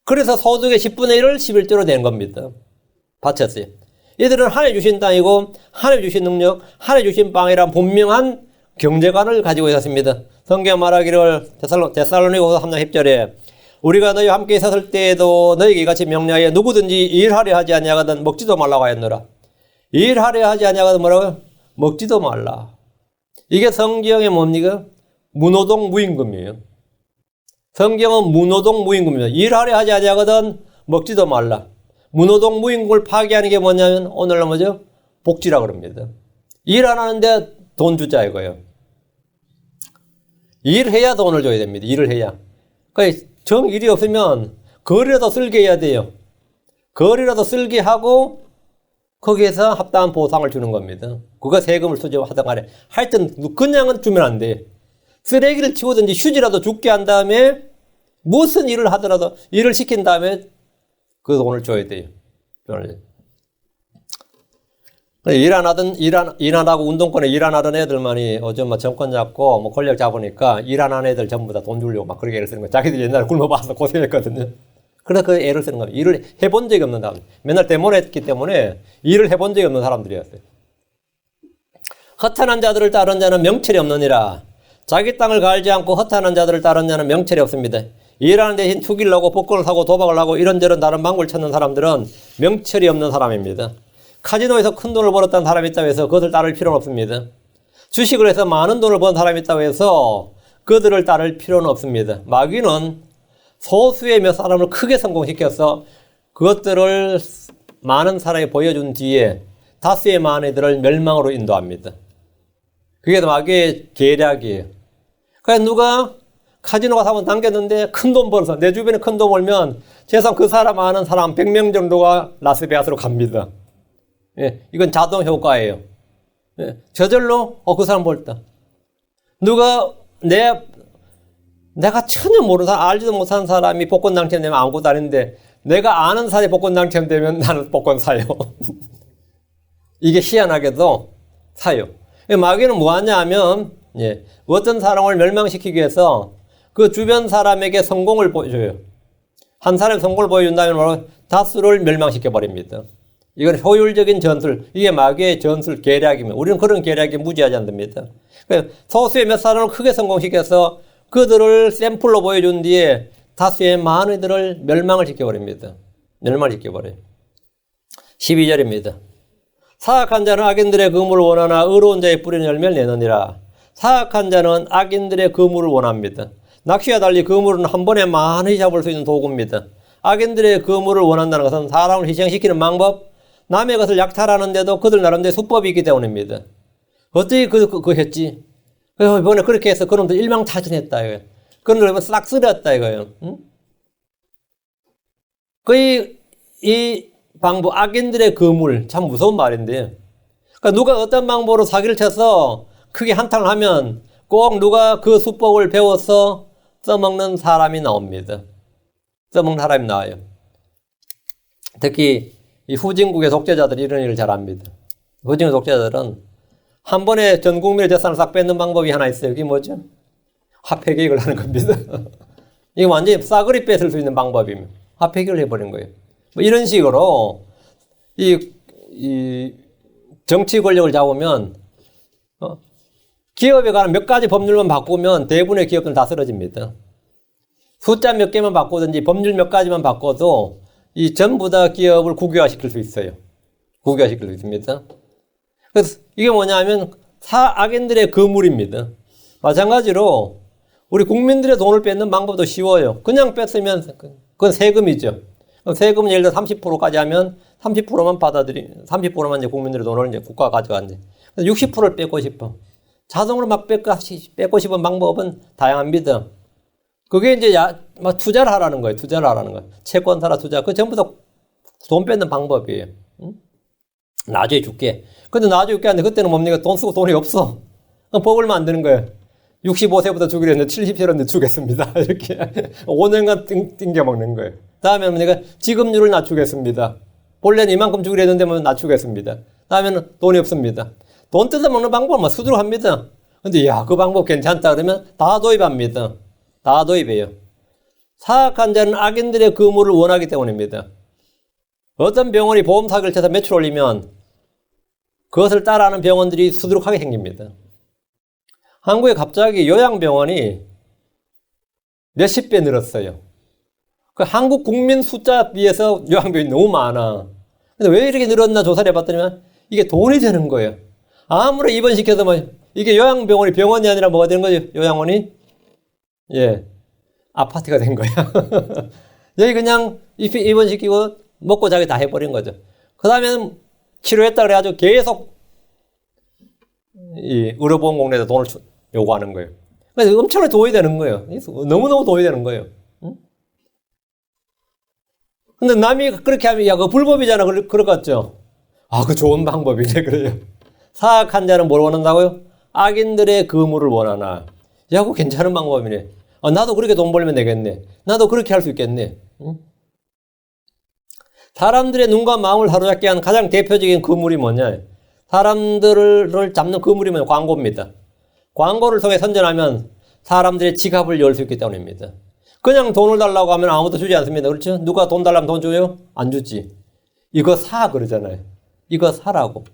그래서 소득의 10분의 1을 11조로 낸 겁니다. 바쳤어요. 이들은 하나님 주신 땅이고 하나님 주신 능력, 하나님 주신 빵이란 분명한 경제관을 가지고 있었습니다. 성경 말하기를 데살로니가후서 3장 10절에 우리가 너희와 함께 있었을 때에도 너희에게 이같이 명령하여 누구든지 일하려 하지 아니하거든 먹지도 말라고 하였노라. 일하려 하지 아니하거든 뭐라고요? 먹지도 말라. 이게 성경의 뭡니까? 무노동 무임금이에요. 성경은 무노동 무임금입니다. 일하려 하지 아니하거든 먹지도 말라. 무노동 무임금을 파괴하는 게 뭐냐면 오늘날 뭐죠? 복지라 그럽니다. 일 안 하는데 돈 주자 이거예요. 일해야 돈을 줘야 됩니다. 일을 해야. 그러니까 정일이 없으면 거리라도 쓸게 해야 돼요. 거리라도 쓸게 하고 거기에서 합당한 보상을 주는 겁니다. 그거 세금을 수집하든 간에 하여튼 그냥은 주면 안 돼. 쓰레기를 치우든지 휴지라도 죽게 한 다음에 무슨 일을 하더라도 일을 시킨 다음에 그 돈을 줘야 돼요. 일 안 하고 운동권에 일 안 하던 애들만이 요즘 뭐 정권 잡고 뭐 권력 잡으니까 일 안 하는 애들 전부 다 돈 주려고 막 그렇게 애를 쓰는 거예요. 자기들이 옛날에 굶어봐서 고생했거든요. 그래서 그 애를 쓰는 겁니다. 일을 해본 적이 없는 사람. 맨날 데모했기 때문에 일을 해본 적이 없는 사람들이었어요. 허탄한 자들을 따른 자는 명철이 없느니라. 자기 땅을 갈지 않고 허탄한 자들을 따른 자는 명철이 없습니다. 일하는 대신 투기를 하고 복권을 사고 도박을 하고 이런저런 다른 방법을 찾는 사람들은 명철이 없는 사람입니다. 카지노에서 큰 돈을 벌었다는 사람이 있다고 해서 그것을 따를 필요는 없습니다. 주식을 해서 많은 돈을 번 사람이 있다고 해서 그들을 따를 필요는 없습니다. 마귀는 소수의 몇 사람을 크게 성공시켜서 그것들을 많은 사람이 보여준 뒤에 다수의 많은 이들을 멸망으로 인도합니다. 그게 마귀의 계략이에요. 그래서 누가 카지노 가서 한번 당겼는데 큰 돈 벌어서 내 주변에 큰 돈 벌면 최소한 그 사람 아는 사람 100명 정도가 라스베가스로 갑니다. 예, 이건 자동 효과예요. 예, 저절로 그 사람 벌다. 누가 내가 전혀 모르는 사람, 알지도 못하는 사람이 복권 당첨되면 아무것도 아닌데 내가 아는 사람이 복권 당첨되면 나는 복권 사요. 이게 희한하게도 사요. 마귀는 뭐 하냐 하면 어떤 사람을 멸망시키기 위해서 그 주변 사람에게 성공을 보여줘요. 한 사람의 성공을 보여준다면 다수를 멸망시켜버립니다. 이건 효율적인 전술, 이게 마귀의 전술 계략입니다. 우리는 그런 계략에 무지하지 않습니다. 소수의 몇 사람을 크게 성공시켜서 그들을 샘플로 보여준 뒤에 다수의 많은 이들을 멸망을 시켜버립니다. 멸망을 시켜버려요. 12절입니다. 사악한 자는 악인들의 그물을 원하나 의로운 자의 뿌리는 열매를 내느니라. 사악한 자는 악인들의 그물을 원합니다. 낚시와 달리 그물은 한 번에 많이 잡을 수 있는 도구입니다. 악인들의 그물을 원한다는 것은 사람을 희생시키는 방법, 남의 것을 약탈하는데도 그들 나름대로 수법이 있기 때문입니다. 어떻게 그거 했지? 이번에 그렇게 해서 그놈들 일망타진했다 이거예요. 그놈들 싹 쓸었다 이거예요. 응? 이 방법, 악인들의 그물, 참 무서운 말인데, 그러니까 누가 어떤 방법으로 사기를 쳐서 크게 한탕을 하면 꼭 누가 그 수법을 배워서 써먹는 사람이 나옵니다. 써먹는 사람이 나와요. 특히 이 후진국의 독재자들이 이런 일을 잘 합니다. 후진국 독재자들은 한 번에 전 국민의 재산을 싹 뺏는 방법이 하나 있어요. 그게 뭐죠? 화폐 개혁을 하는 겁니다. 이게 완전히 싸그리 뺏을 수 있는 방법입니다. 화폐 개혁을 해버린 거예요. 뭐 이런 식으로 이 정치 권력을 잡으면 기업에 관한 몇 가지 법률만 바꾸면 대부분의 기업들은 다 쓰러집니다. 숫자 몇 개만 바꾸든지 법률 몇 가지만 바꿔도 이 전부 다 기업을 국유화시킬 수 있어요. 국유화시킬 수 있습니다. 그래서 이게 뭐냐면 악인들의 그물입니다. 마찬가지로 우리 국민들의 돈을 뺏는 방법도 쉬워요. 그냥 뺐으면 그건 세금이죠. 세금은 예를 들어 30%까지 하면 30%만 이제 국민들의 돈을 이제 국가가 가져가는데 60%를 뺏고 싶어. 자동으로 막 뺏고 싶은 방법은 다양합니다. 그게 이제 막 투자를 하라는 거예요. 투자를 하라는 거예요. 채권 사라 투자. 그거 전부 다 돈 뺏는 방법이에요. 응? 나중에 줄게. 근데 나중에 줄게 하는데 그때는 뭡니까? 돈 쓰고 돈이 없어. 법을 만드는 거예요. 65세부터 주기로 했는데 70세였는데 주겠습니다. 이렇게 5년간 띵겨 먹는 거예요. 다음에는 내가 지급률을 낮추겠습니다. 본래는 이만큼 주기로 했는데 뭐 낮추겠습니다. 다음에는 돈이 없습니다. 돈 뜯어먹는 방법은 뭐 수두룩 합니다. 근데 그 방법 괜찮다 그러면 다 도입합니다. 다 도입해요. 사악한 자는 악인들의 그물을 원하기 때문입니다. 어떤 병원이 보험 사기를 쳐서 매출 올리면 그것을 따라하는 병원들이 수두룩하게 생깁니다. 한국에 갑자기 요양병원이 몇십 배 늘었어요. 그 한국 국민 숫자 비해서 요양병원이 너무 많아. 근데 왜 이렇게 늘었나 조사를 해봤더니 이게 돈이 되는 거예요. 아무리 입원시켜도 이게 요양병원이 병원이 아니라 뭐가 되는 거죠? 요양원이? 아파트가 된 거야. 여기 그냥 입원시키고 먹고 자기 다 해버린 거죠. 그 다음에는 치료했다 그래가지고 계속 이 의료보험공단에서 돈을 요구하는 거예요. 그래서 엄청나게 도움이 되는 거예요. 너무너무 도움이 되는 거예요. 응? 근데 남이 그렇게 하면 그거 불법이잖아. 그럴 것 같죠? 아, 그 좋은 방법이네. 그래요. 사악한 자는 뭘 원한다고요? 악인들의 그물을 원하나. 야, 그거 괜찮은 방법이네. 나도 그렇게 돈 벌면 되겠네. 나도 그렇게 할 수 있겠네. 응? 사람들의 눈과 마음을 사로잡게 한 가장 대표적인 그물이 뭐냐? 사람들을 잡는 그물이 뭐냐? 광고입니다. 광고를 통해 선전하면 사람들의 지갑을 열 수 있기 때문입니다. 그냥 돈을 달라고 하면 아무도 주지 않습니다. 그렇죠? 누가 돈 달라면 돈 줘요? 안 주지. 이거 사 그러잖아요. 이거 사라고.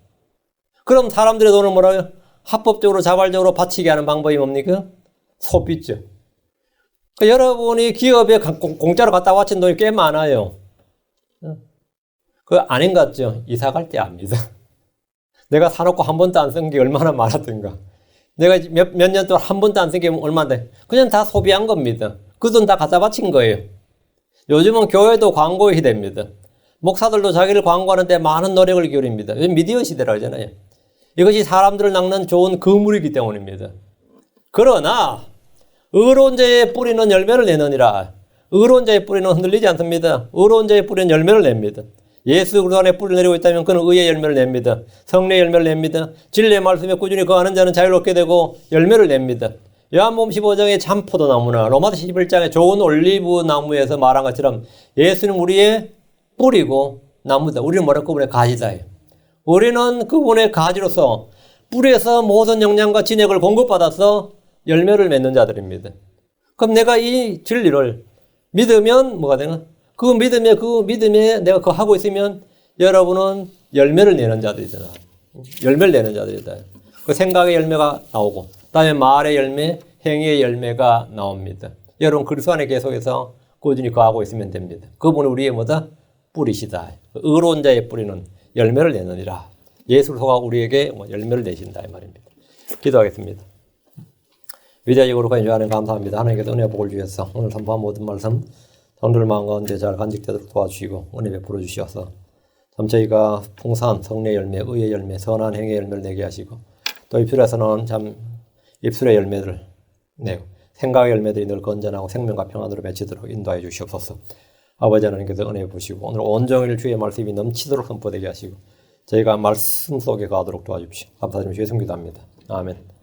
그럼 사람들의 돈을 뭐라고요? 합법적으로 자발적으로 바치게 하는 방법이 뭡니까? 소비죠. 그러니까 여러분이 기업에 공짜로 갖다 바친 돈이 꽤 많아요. 그거 아닌 것 같죠? 이사 갈 때 압니다. 내가 사놓고 한 번도 안 쓴 게 얼마나 많았던가. 내가 몇 년 동안 한 번도 안 쓴 게 얼마나 돼. 그냥 다 소비한 겁니다. 그 돈 다 갖다 바친 거예요. 요즘은 교회도 광고의 시대입니다. 목사들도 자기를 광고하는데 많은 노력을 기울입니다. 요즘 미디어 시대라 하잖아요. 이것이 사람들을 낚는 좋은 그물이기 때문입니다. 그러나 의로운 자의 뿌리는 열매를 내느니라. 의로운 자의 뿌리는 흔들리지 않습니다. 의로운 자의 뿌리는 열매를 냅니다. 예수 그리스도 안에 뿌리를 내리고 있다면 그는 의의 열매를 냅니다. 성례의 열매를 냅니다. 진리의 말씀에 꾸준히 거하는 자는 자유롭게 되고 열매를 냅니다. 요한복음 15장의 참 포도나무나 로마서 11장의 좋은 올리브 나무에서 말한 것처럼 예수는 우리의 뿌리고 나무다. 우리는 뭐라 그분의 가지다. 우리는 그분의 가지로서 뿌리에서 모든 영양과 진액을 공급받아서 열매를 맺는 자들입니다. 그럼 내가 이 진리를 믿으면 뭐가 되나? 그 믿음에 내가 그거 하고 있으면 여러분은 열매를 내는 자들이다. 열매를 내는 자들이다. 그 생각의 열매가 나오고, 그다음에 말의 열매, 행위의 열매가 나옵니다. 여러분 그리스도 안에 계속해서 꾸준히 거하고 있으면 됩니다. 그분은 우리의 뭐다? 뿌리시다. 의로운 자의 뿌리는 열매를 내느니라. 예수를 속아 우리에게 열매를 내신다 이 말입니다. 기도하겠습니다. 위대하고 거룩한 주 하나님 감사합니다. 하나님께서 은혜 복을 주셔서 오늘 선포한 모든 말씀 성도들 마음 가운데 잘 간직되도록 도와주시고 은혜 베풀어 주셔서 참 저희가 풍성한 성례 열매, 의의 열매, 선한 행의 열매를 내게 하시고 또 입술에서는 참 입술의 열매들을 내고 생각의 열매들이 늘 건전하고 생명과 평안으로 맺히도록 인도하여 주시옵소서. 아버지 하나님께서 은혜 부시고 오늘 온종일 주의 말씀이 넘치도록 선포되게 하시고 저희가 말씀 속에 가도록 도와주십시오. 감사드리며 주의 성기도합니다. 아멘.